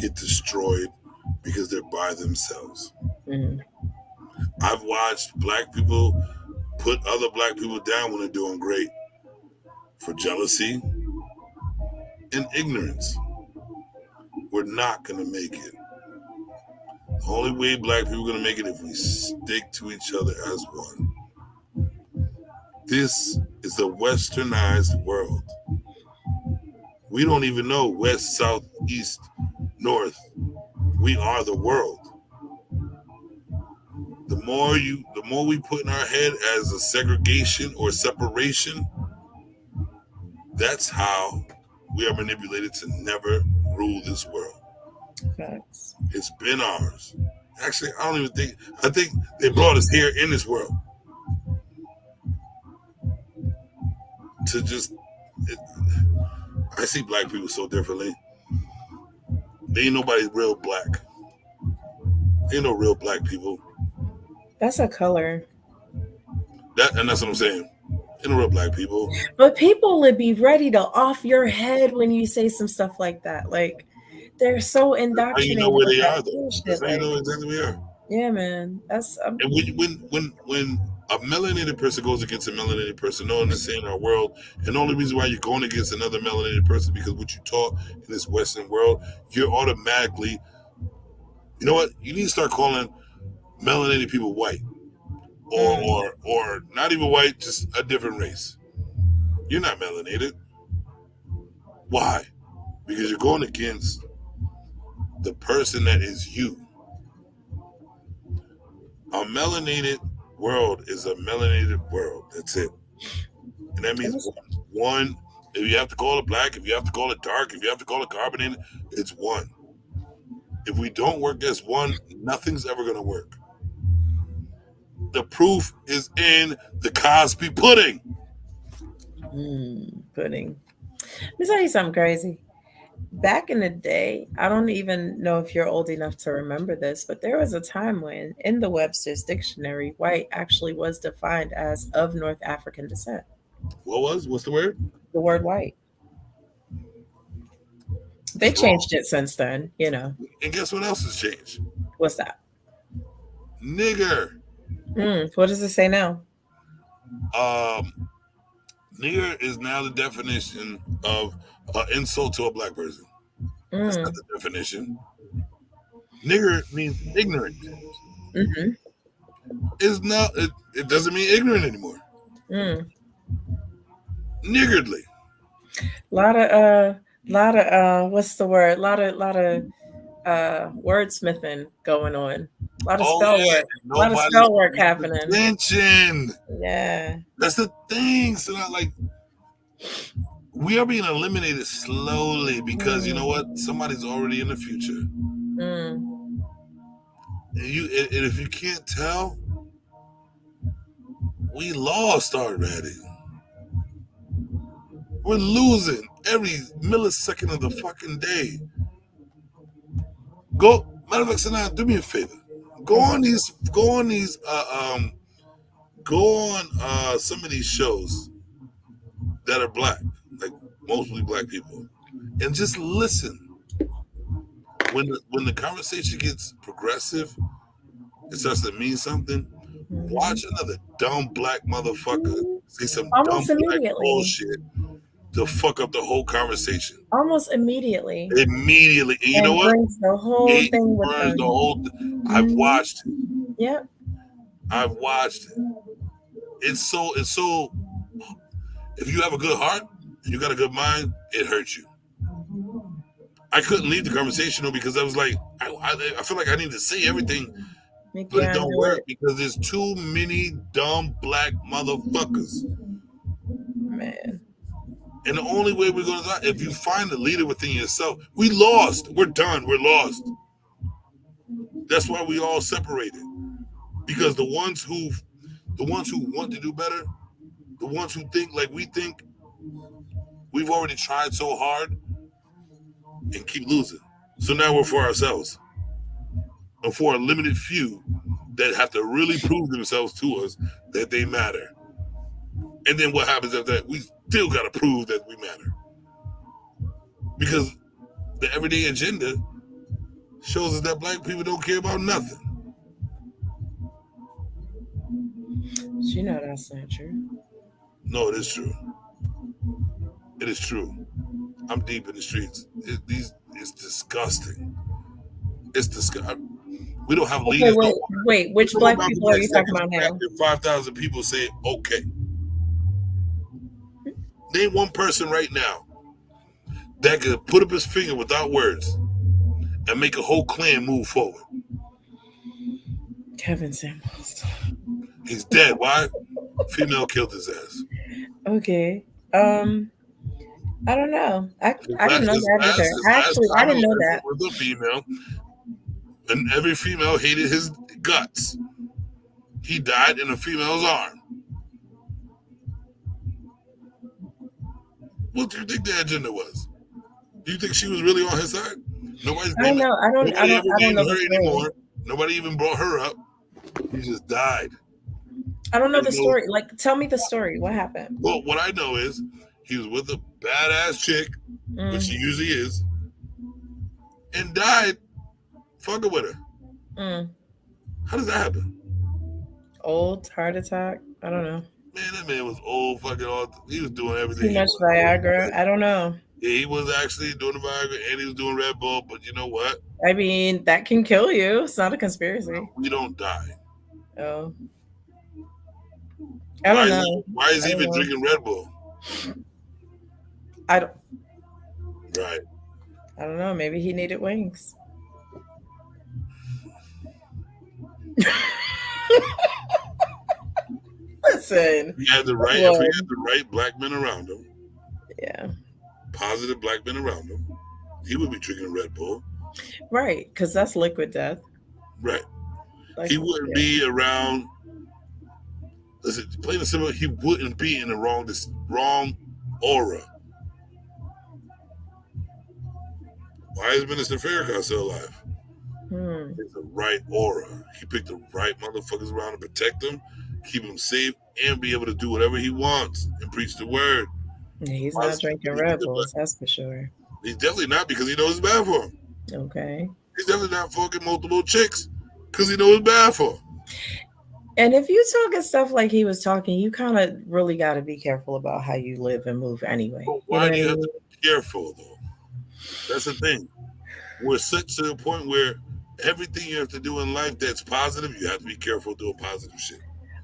get destroyed because they're by themselves. I've watched black people put other black people down when they're doing great for jealousy and ignorance. We're not going to make it. The only way black people are going to make it if we stick to each other as one. This is the westernized world. We don't even know west, south, east, north. We are the world. The more we put in our head as a segregation or separation, that's how we are manipulated to never rule this world. Facts. It's been ours. Actually, I think they brought us here in this world to just, I see black people so differently. There ain't nobody real black. Ain't no real black people. That's a color. And that's what I'm saying. Ain't no real black people. But people would be ready to off your head when you say some stuff like that. Like, they're so indoctrinated. How you know where they are, though? Bullshit. That's how you know exactly where they are. Yeah, man. That's and when a melanated person goes against a melanated person, no one is saying our world, and the only reason why you're going against another melanated person because what you taught in this Western world, you're automatically, you know what? You need to start calling melanated people white, or not even white, just a different race. You're not melanated. Why? Because you're going against the person that is you. A melanated world is a melanated world. That's it. And that means one, if you have to call it black, if you have to call it dark, if you have to call it carbonated, it's one. If we don't work as one, nothing's ever going to work. The proof is in the Cosby pudding. Pudding. Let me tell you something crazy. Back in the day, I don't even know if you're old enough to remember this, but there was a time when in the Webster's dictionary, white actually was defined as of North African descent. What's the word? The word white. They changed it since then, you know. And guess what else has changed? What's that? Nigger. What does it say now? Nigger is now the definition of an insult to a black person. That's not the definition. Nigger means ignorant. It's not. It doesn't mean ignorant anymore. Niggardly. Lot of what's the word? Lot of wordsmithing going on. A lot of spell work. A lot of spell work happening. Attention. Yeah. That's the thing. So not like we are being eliminated slowly because you know what? Somebody's already in the future. And if you can't tell, We lost already. We're losing every millisecond of the fucking day. Go, matter of fact, Sanaa, do me a favor. Go on these, go on some of these shows that are black, like mostly black people, and just listen. When the conversation gets progressive, it starts to mean something. Watch another dumb black motherfucker say some dumb Almost black immediately. bullshit to fuck up the whole conversation. Almost immediately. Immediately. And you know what? Brings the whole It thing with burns them. the whole I've watched it. Yep. I've watched it. It's so if you have a good heart and you got a good mind, it hurts you. I couldn't leave the conversation though because I was like, I feel like I need to say everything, but it don't work because there's too many dumb black motherfuckers. Man. And the only way we're going to die, if you find the leader within yourself, we lost. We're done. We're lost. That's why we all separated. Because the ones who want to do better, the ones who think like we think, we've already tried so hard and keep losing. So now we're for ourselves. And for a limited few that have to really prove themselves to us that they matter. And then what happens after that? We still got to prove that we matter. Because the everyday agenda shows us that black people don't care about nothing. But you know that's not true. No, it is true. It is true. I'm deep in the streets. It's disgusting. It's disgusting. We don't have leaders. Wait. Which black people are you talking about now? 5,000 people say okay. Name one person right now that could put up his finger without words and make a whole clan move forward. Kevin Samuels. He's dead. Why? Female killed his ass. Okay. I don't know. I didn't know that either. I didn't know that. Was a female, and every female hated his guts. He died in a female's arm. What do you think the agenda was? Do you think she was really on his side? Nobody's I don't know. I don't know her anymore. Nobody even brought her up. He just died. I don't know the story. Like, tell me the story. What happened? Well, what I know is he was with a badass chick, which he usually is, and died fucking with her. How does that happen? Old heart attack? I don't know. Man, that man was old, fucking old. He was doing everything. Too much Viagra. I don't know. Yeah, he was actually doing the Viagra and he was doing Red Bull, but you know what? I mean, that can kill you. It's not a conspiracy. We don't die. Oh. I don't know. Why is he even drinking Red Bull? I don't. Right. I don't know. Maybe he needed wings. Listen. If he had the right black men around him. Yeah. Positive black men around him. He would be drinking Red Bull. Right, because that's liquid death. Right. Like, he wouldn't be around. Listen, plain and simple, he wouldn't be in the wrong aura. Why is Minister Farrakhan still alive? It's the right aura. He picked the right motherfuckers around to protect them, keep them safe, and be able to do whatever he wants and preach the word. Yeah, he's not drinking Red Bulls, that's for sure. He's definitely not because he knows it's bad for him. Okay. He's definitely not fucking multiple chicks because he knows it's bad for him. And if you talking stuff like he was talking, you kind of really got to be careful about how you live and move anyway. But why do you have to be careful, though? That's the thing. We're such to the point where everything you have to do in life that's positive, you have to be careful doing positive shit.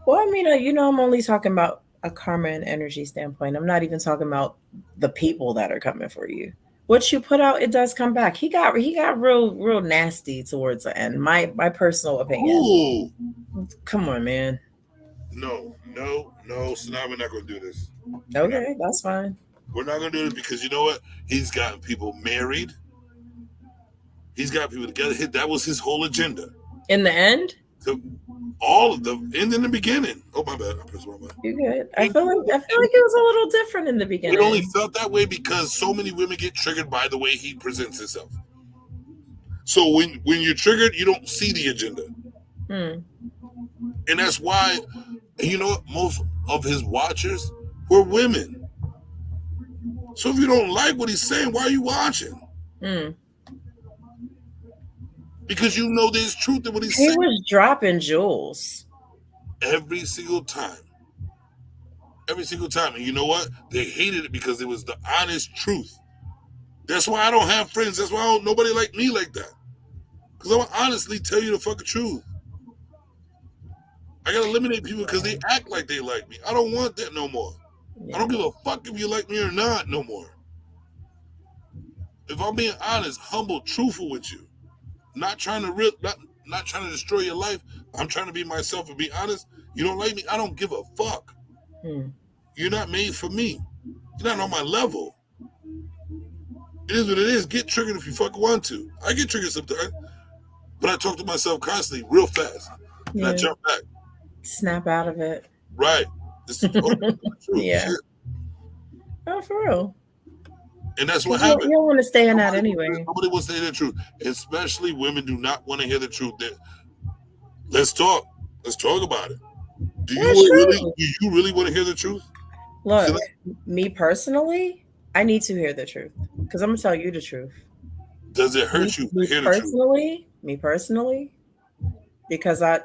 Well, I mean, I'm only talking about a karma and energy standpoint. I'm not even talking about the people that are coming for you. What you put out, it does come back. He got real nasty towards the end. My personal opinion. Ooh. Come on, man. No. So now we're not going to do this. Okay, that's fine. We're not going to do this because you know what? He's gotten people married. He's got people together. That was his whole agenda. In the end? all of the and in the beginning. Oh my bad, I pressed my button. You good? I feel like it was a little different in the beginning. It only felt that way because so many women get triggered by the way he presents himself. So when you're triggered, you don't see the agenda, and that's why. And you know what? Most of his watchers were women. So if you don't like what he's saying, why are you watching? Because you know there's truth in what he's saying. He was dropping jewels every single time. Every single time. And you know what? They hated it because it was the honest truth. That's why I don't have friends. That's why nobody like me like that. Because I will honestly tell you the fucking truth. I gotta eliminate people because they act like they like me. I don't want that no more. Yeah. I don't give a fuck if you like me or not no more. If I'm being honest, humble, truthful with you, not trying to not trying to destroy your life. I'm trying to be myself and be honest. You don't like me, I don't give a fuck. You're not made for me. You're not on my level. It is what it is. Get triggered if you fucking want to. I get triggered sometimes, but I talk to myself constantly, real fast, and I jump back. Snap out of it. Right. It's the truth. Yeah. Shit. Oh, for real. And that's what happened. You don't want to stay in that anyway. Nobody wants to hear the truth. Especially women do not want to hear the truth. Let's talk. Let's talk about it. Do you really want to hear the truth? Look, me personally, I need to hear the truth because I'm gonna tell you the truth. Does it hurt you to hear the truth? Me personally, because I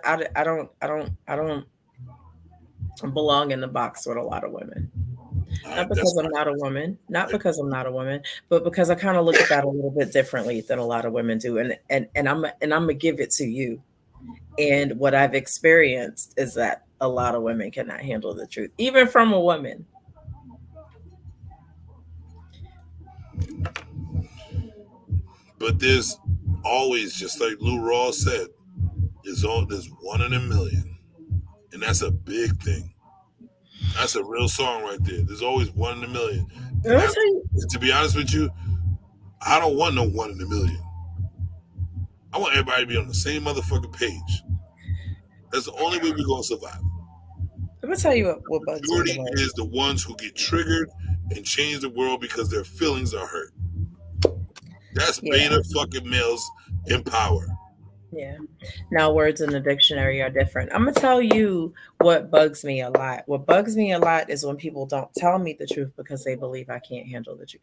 don't belong in the box with a lot of women. Not because I'm not a woman, because I'm not a woman, but because I kind of look at that a little bit differently than a lot of women do. And I'm gonna give it to you. And what I've experienced is that a lot of women cannot handle the truth, even from a woman. But there's always, just like Lou Rawls said, there's one in a million. And that's a big thing. That's a real song right there. There's always one in a million. To be honest with you, I don't want no one in a million. I want everybody to be on the same motherfucking page. That's the only way we're going to survive. Let me tell you what bugs me. Majority is the ones who get triggered and change the world because their feelings are hurt. That's beta fucking males in power. Yeah. Now words in the dictionary are different. I'm going to tell you what bugs me a lot. What bugs me a lot is when people don't tell me the truth because they believe I can't handle the truth.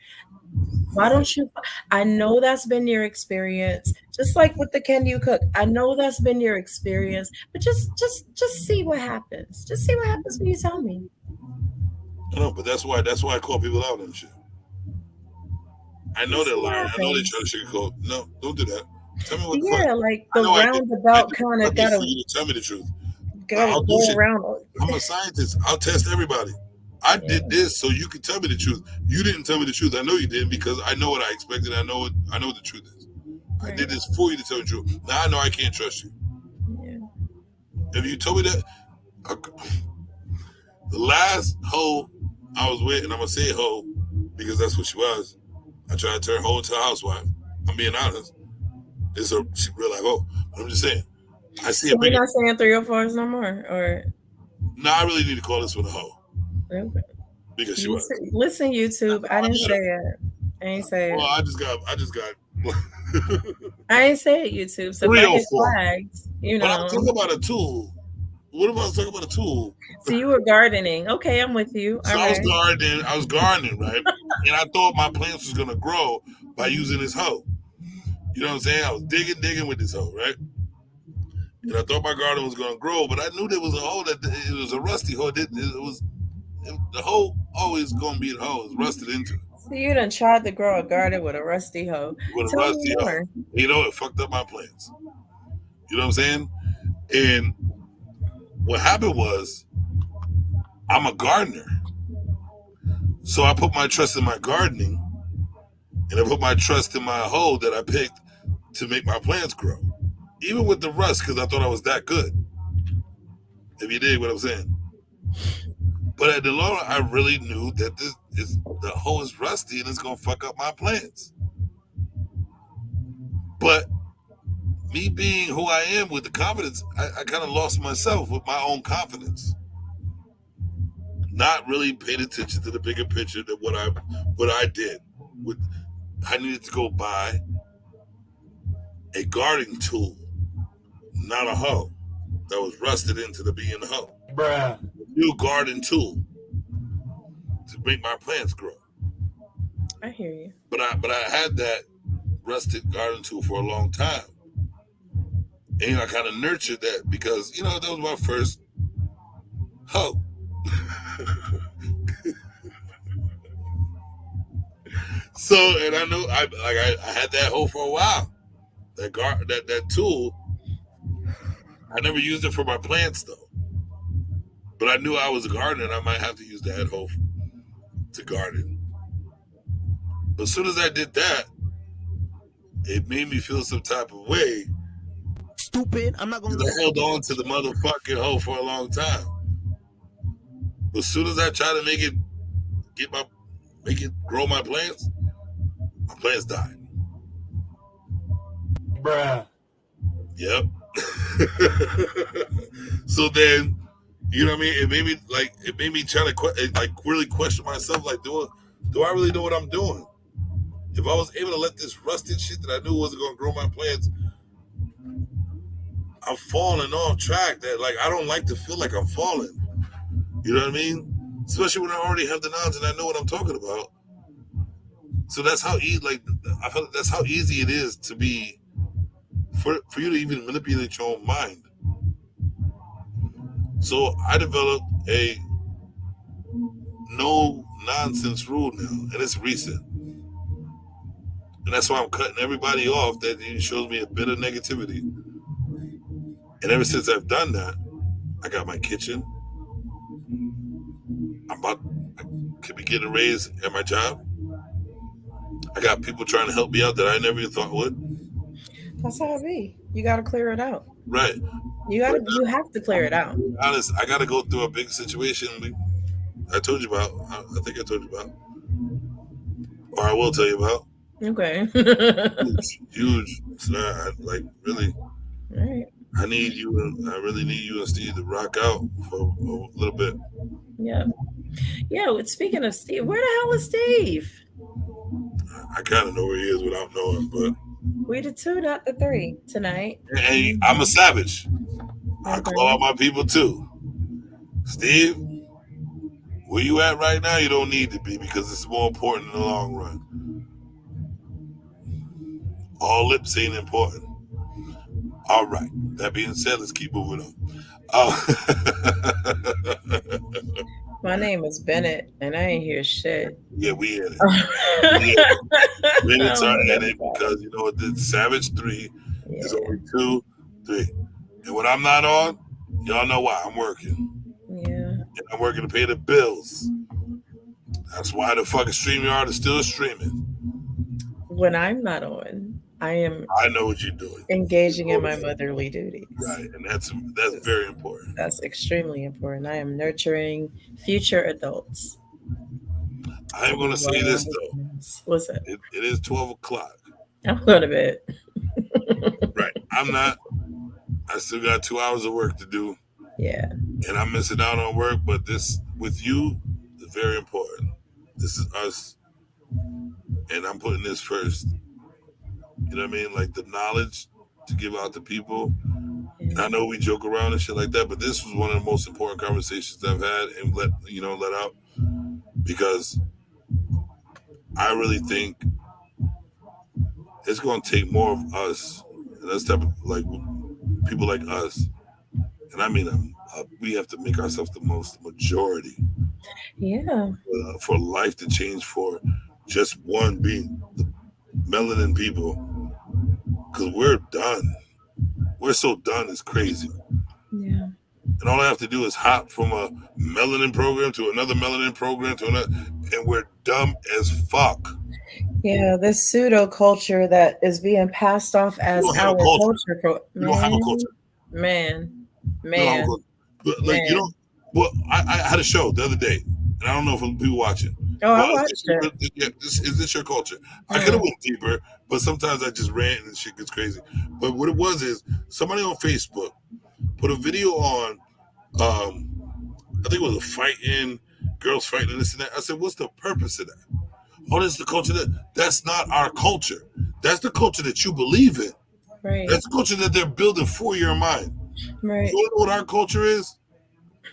Why don't you? I know that's been your experience. Just like with the Can You Cook? I know that's been your experience, but just see what happens. Just see what happens when you tell me. I know, but that's why I call people out and shit. I know they're lying. I know they're trying to sugarcoat. No, don't do that. Tell me what the fuck. Like the roundabout kind of gotta. You to tell me the truth. Gotta go around. I'm a scientist. I'll test everybody. I did this so you can tell me the truth. You didn't tell me the truth. I know you didn't because I know what I expected. I know what the truth is. Right. I did this for you to tell the truth. Now I know I can't trust you. Yeah. If you told me that, the last hoe I was with, and I'm gonna say hoe because that's what she was. I tried to turn hoe into a housewife. I'm being honest. She real like hoe. But I'm just saying. I see so you're not saying 304s no more, or? No, I really need to call this one a hoe. Okay. Because she was. Listen, YouTube. I didn't say it. I ain't say it. Well, I just got. I ain't say it, YouTube. So if I get flagged, you know. But I'm talking about a tool. What if I was talking about a tool? So you were gardening. Okay, I'm with you. So I was gardening, right? And I thought my plants was gonna grow by using this hoe. You know what I'm saying? I was digging with this hoe, right? And I thought my garden was gonna grow, but I knew there was a hoe that it was a rusty hoe. The hoe always gonna be the hoe. It's rusted into it. So you done tried to grow a garden with a rusty hoe. With a rusty hoe. You know, it fucked up my plants. You know what I'm saying? And what happened was, I'm a gardener. So I put my trust in my gardening, and I put my trust in my hoe that I picked to make my plants grow. Even with the rust, because I thought I was that good. If you dig what I'm saying. But at the long run, I really knew that the hoe is rusty and it's going to fuck up my plants. But me being who I am with the confidence, I kind of lost myself with my own confidence. Not really paying attention to the bigger picture that what I did. With I needed to go buy a gardening tool, not a hoe that was rusted into the being a hoe. Bruh. A new garden tool to make my plants grow. I hear you. But I had that rusted garden tool for a long time. And I kind of nurtured that because, that was my first hoe. So, and I knew I had that hoe for a while. That tool, I never used it for my plants though. But I knew I was a gardener and I might have to use that hoe to garden. But as soon as I did that, it made me feel some type of way. Stupid. I'm not gonna. I held on to the motherfucking hoe for a long time. But as soon as I tried to make it grow my plants died. Bruh. Yep. So then, you know what I mean? It made me try to really question myself. Like, do I really know what I'm doing? If I was able to let this rusted shit that I knew wasn't going to grow my plants, I'm falling off track. That I don't like to feel like I'm falling. You know what I mean? Especially when I already have the knowledge and I know what I'm talking about. So that's how I feel that's how easy it is to be for you to even manipulate your own mind. So I developed a no nonsense rule now, and it's recent. And that's why I'm cutting everybody off that shows me a bit of negativity. And ever since I've done that, I got my kitchen. I could be getting a raise at my job. I got people trying to help me out that I never even thought would. That's how it be. You got to clear it out. Right. You have to clear it out. To be honest, I got to go through a big situation. I told you about. I think I told you about, or I will tell you about. Okay. Huge. Really. All right. I need you, and I really need you and Steve to rock out for a little bit. Yeah. Yeah. Speaking of Steve, where the hell is Steve? I kind of know where he is without knowing, but we the 2, not the 3 tonight. Hey, I'm a savage. I call out my people too. Steve, where you at right now? You don't need to be because it's more important in the long run. All lips ain't important. All right. That being said, let's keep moving on. My name is Bennett, and I ain't hear shit. Yeah, we in it. Minutes are in it because the Savage 3 is only 2, 3, and when I'm not on, y'all know why I'm working. Yeah, and I'm working to pay the bills. That's why the fucking StreamYard is still streaming. When I'm not on, I know what you're doing. Engaging in my motherly duties. Right, and that's very important. That's extremely important. I am nurturing future adults. I'm going to say this though. What's that? It is 12 o'clock. I'm going to bed. Right, I'm not. I still got 2 hours of work to do. Yeah. And I'm missing out on work, but this with you is very important. This is us, and I'm putting this first. You know what I mean? Like the knowledge to give out to people. Yeah. And I know we joke around and shit like that, but this was one of the most important conversations I've had and let out, because I really think it's going to take more of us, and that's type of people like us. And I mean, we have to make ourselves the majority. Yeah. For life to change for just one being the melanin people. Because we're done. We're so done, it's crazy. Yeah. And all I have to do is hop from a melanin program to another melanin program to another, and we're dumb as fuck. Yeah, this pseudo culture that is being passed off as our culture. You don't have a culture. Man. But you don't. Well, I had a show the other day, and I don't know if people watching. Oh, I Well, watched it. is this your culture? I could have went deeper, but sometimes I just rant and shit gets crazy. But what it was is somebody on Facebook put a video on. I think it was a fighting, girls fighting and this and that. I said, what's the purpose of that? Oh, this is the culture that's not our culture. That's the culture that you believe in. Right. That's the culture that they're building for your mind. Right. You know what our culture is?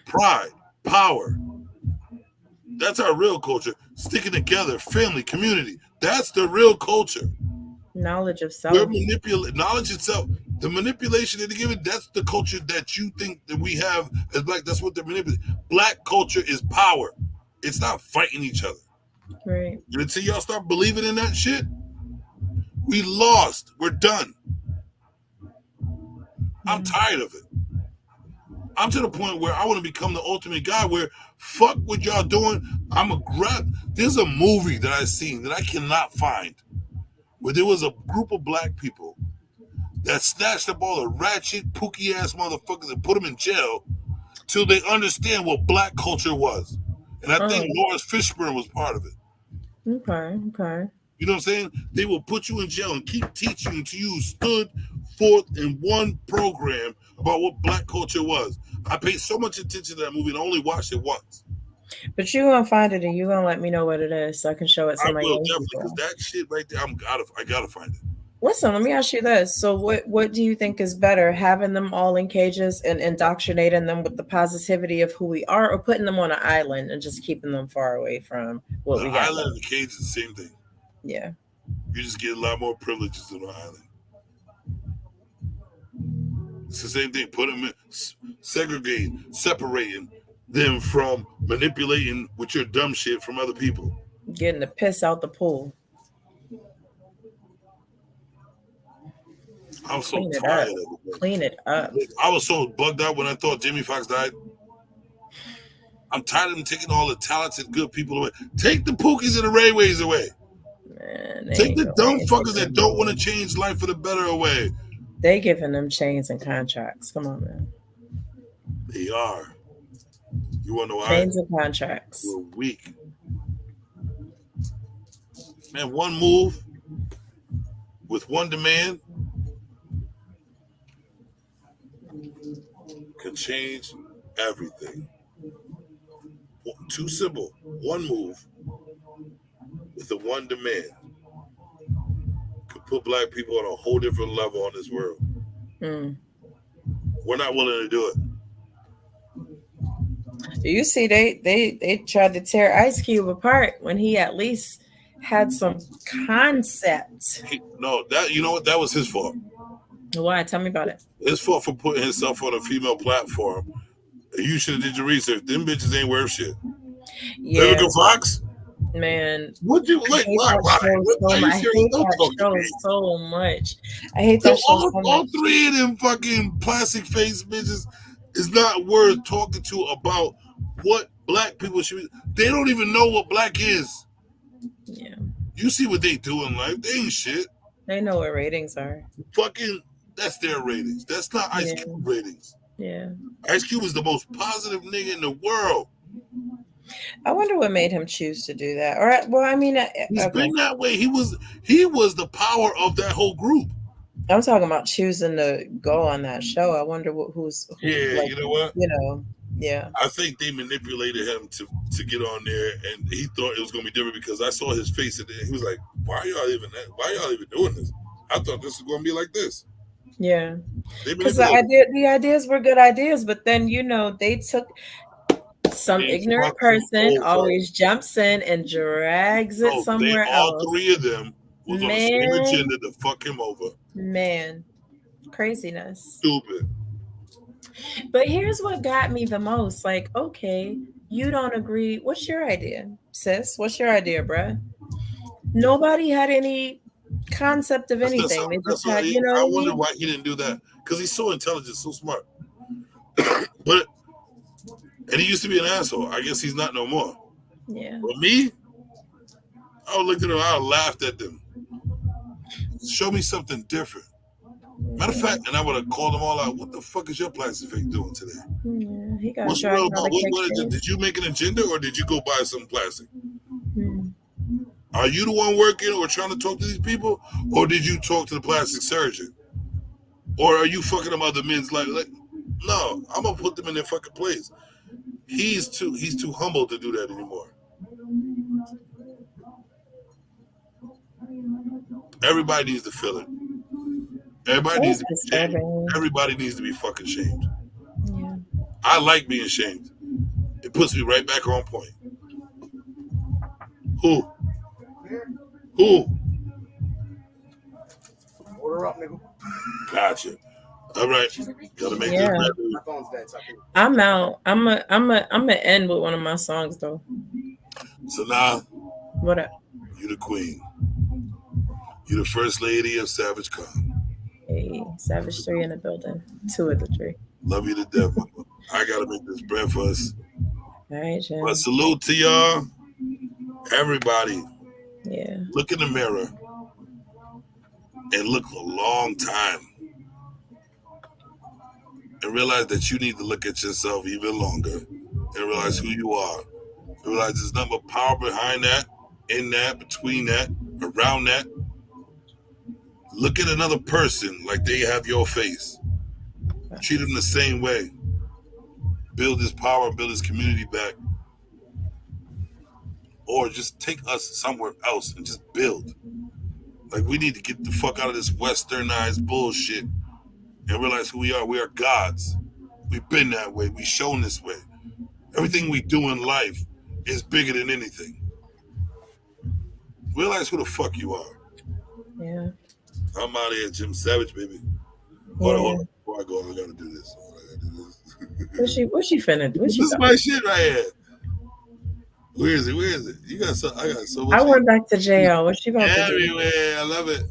Pride, power. That's our real culture. Sticking together, family, community. That's the real culture. Knowledge of We're self. knowledge itself. The manipulation that they give it, that's the culture that you think that we have as black. That's what they're manipulating. Black culture is power. It's not fighting each other. Right. And until y'all start believing in that shit, we lost. We're done. I'm tired of it. I'm to the point where I want to become the ultimate guy where fuck what y'all doing. I'm a grab. There's a movie that I seen that I cannot find where there was a group of black people that snatched up all the ratchet, pooky ass motherfuckers and put them in jail till they understand what black culture was. And I think Oh, Lawrence Fishburne was part of it. okay. Okay. You know what I'm saying? They will put you in jail and keep teaching you until you stood forth in one program about what black culture was. I paid so much attention to that movie and I only watched it once. But you gonna find it and you gonna let me know what it is so I can show it to I my will young definitely because people. that shit right there, I gotta find it. Listen, let me ask you this. So what do you think is better, having them all in cages and indoctrinating them with the positivity of who we are, or putting them on an island and just keeping them far away from what The we got island left? and the cage is the same thing. Yeah. You just get a lot more privileges on the island. It's the same thing. Put them in, segregating, separating them from manipulating with your dumb shit from other people. Getting the piss out the pool. I was so Clean it tired up. of it. Man. Clean it up. I was so bugged out when I thought Jamie Foxx died. I'm tired of them taking all the talented, good people away. Take the Pookies and the Rayways away. Man, they Take ain't the going dumb to fuckers that don't want to change life for the better away. They giving them chains and contracts. Come on, man. They are. You want to know why? Chains and contracts. We're weak. Man, one move with one demand can change everything. Too simple. One move with the one demand could put black people on a whole different level on this world. Mm. We're not willing to do it. You see, they tried to tear Ice Cube apart when he at least had some concept. No, that you know what? That was his fault. Why? Tell me about it. His fault for putting himself on a female platform. You should have did your research. Them bitches ain't worth shit. Yeah, Vivica Fox? man. Would you I like? hate Why? that show so Are much. you I serious? hate Don't that talk to show me. so much. I hate that show so All much. three of them fucking plastic face bitches is not worth talking to about what black people should be. They don't even know what black is. Yeah, You see what they do in life. They ain't shit. they know what ratings are. Fucking, that's their ratings. That's not Ice Yeah. Cube ratings. Yeah. Ice Cube is the most positive nigga in the world. I wonder what made him choose to do that. All right. Well, I mean, He's okay. been that way. He was the power of that whole group. I'm talking about choosing to go on that show. I wonder who Yeah, like, you know what? Yeah. I think they manipulated him to get on there, and he thought it was gonna be different because I saw his face and he was like, "Why are y'all even doing this? I thought this was gonna be like this." Yeah. They Because manipulated. the ideas were good ideas, but then they took some They ignorant fucked him person over. always jumps in and drags it No, they somewhere all else. three of them was on the same Man, agenda to fuck him over. man, craziness. Stupid. But here's what got me the most. Like, okay, you don't agree. What's your idea, sis? What's your idea, bruh? Nobody had any concept of anything. They just had, you know what I I wonder mean? why he didn't do that because he's so intelligent, so smart. But and he used to be an asshole. I guess he's not no more. Yeah. But me, I would look at them, I would laughed at them. Show me something different. Matter of fact, and I would have called them all out. What the fuck is your plastic fake doing today? Yeah, he got What's real dragged out about of what cake. did you make an agenda or did you go buy some plastic? Are you the one working or trying to talk to these people? Or did you talk to the plastic surgeon? Or are you fucking them other men's life? Like, no, I'm gonna put them in their fucking place. He's too humble to do that anymore. Everybody needs to feel it. Everybody needs to be shamed. Everybody needs to be fucking shamed. Yeah. I like being shamed. It puts me right back on point. Who? Order up, nigga. Gotcha. All right. Gotta make this better. My phone's dead, so I can't. I'm out. I'm gonna end with one of my songs though. So now, What up? you the queen. You the first lady of Savage Con. Hey, Savage 3 in the building. 2 of the 3. Love you to death, mama. I gotta make this bread for us. All right, Jim. But salute to y'all. Everybody. Yeah. Look in the mirror and look a long time. And realize that you need to look at yourself even longer. And realize who you are. And realize there's nothing but power behind that, in that, between that, around that. Look at another person like they have your face. Treat them the same way. Build this power, build this community back. Or just take us somewhere else and just build. Like, we need to get the fuck out of this westernized bullshit and realize who we are. We are gods. We've been that way. We've shown this way. Everything we do in life is bigger than anything. Realize who the fuck you are. Yeah. I'm out of here, Jim Savage, baby. Yeah. Hold on. Before I go, I gotta do this. What she finna do? This is my shit right here. Where is it? I got so much. I went back to JL. What she about to do? Everywhere. I love it.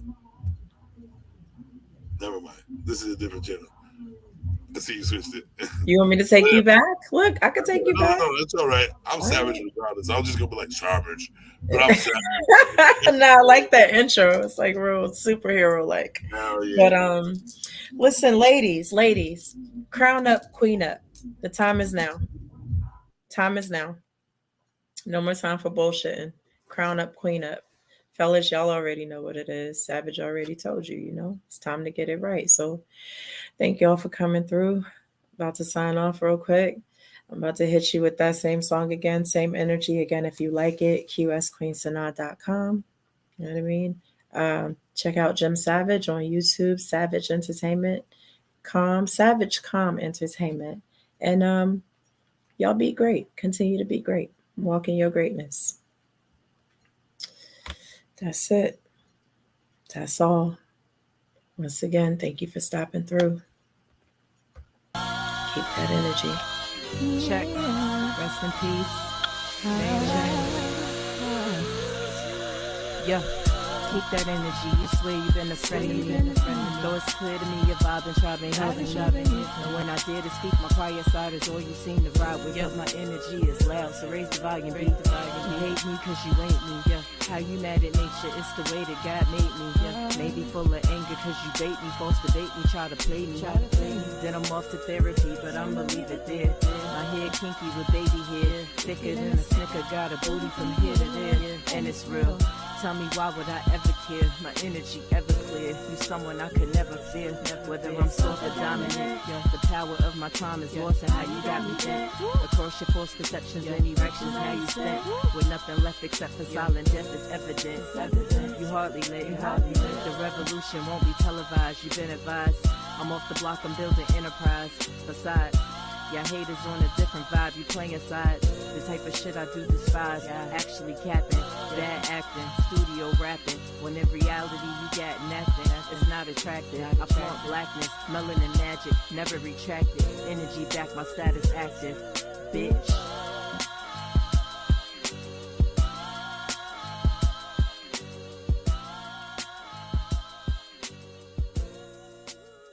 Never mind. This is a different channel. I see you switched it. You want me to take you back? Look, I could take you back. No, it's all right. I'm Savage regardless. I'm just gonna be like Savage, but I'm Savage. No, I like that intro. It's like real superhero like. Yeah. But listen, ladies, crown up, queen up. The time is now. No more time for bullshitting. Crown up, queen up. Fellas, y'all already know what it is. Savage already told you, it's time to get it right. So thank y'all for coming through. About to sign off real quick. I'm about to hit you with that same song again, same energy again. If you like it, qsqueensanaa.com. You know what I mean? Check out Jim Savage on YouTube, Savage Entertainment, Savage Entertainment. And y'all be great. Continue to be great. Walk in your greatness. That's it. That's all. Once again, thank you for stopping through. Keep that energy. Check. Rest in peace. Yeah. Keep that energy. You swear you've been a friend of me. Though it's clear to me your vibe and shopping. And when I dare to speak, my quiet side is all you seem to ride with. But my energy is loud, so raise the volume. You hate me cause you ain't me. Yeah. How you mad at nature? It's the way that God made me. Yeah. Maybe full of anger cause you bait me, force to bait me, try to play me. Then I'm off to therapy, but I'm believe it there. My hair kinky with baby hair, thicker than a snicker, got a booty from here to there, and it's real. Tell me why would I ever care? My energy ever clear. You someone I could never fear. Whether I'm soft or dominant, the power of my time is lost and how you got me bent. Across your false perceptions and erections, now you spent with nothing left except for silent death is evident. You hardly lit. The revolution won't be televised. You've been advised. I'm off the block. I'm building enterprise. Besides, y'all haters on a different vibe, you playing sides. The type of shit I do despise. Actually capping, bad acting, studio rapping. When in reality you got nothing. It's not attractive. I flaunt blackness, melanin magic, never retracted. Energy back, my status active. Bitch.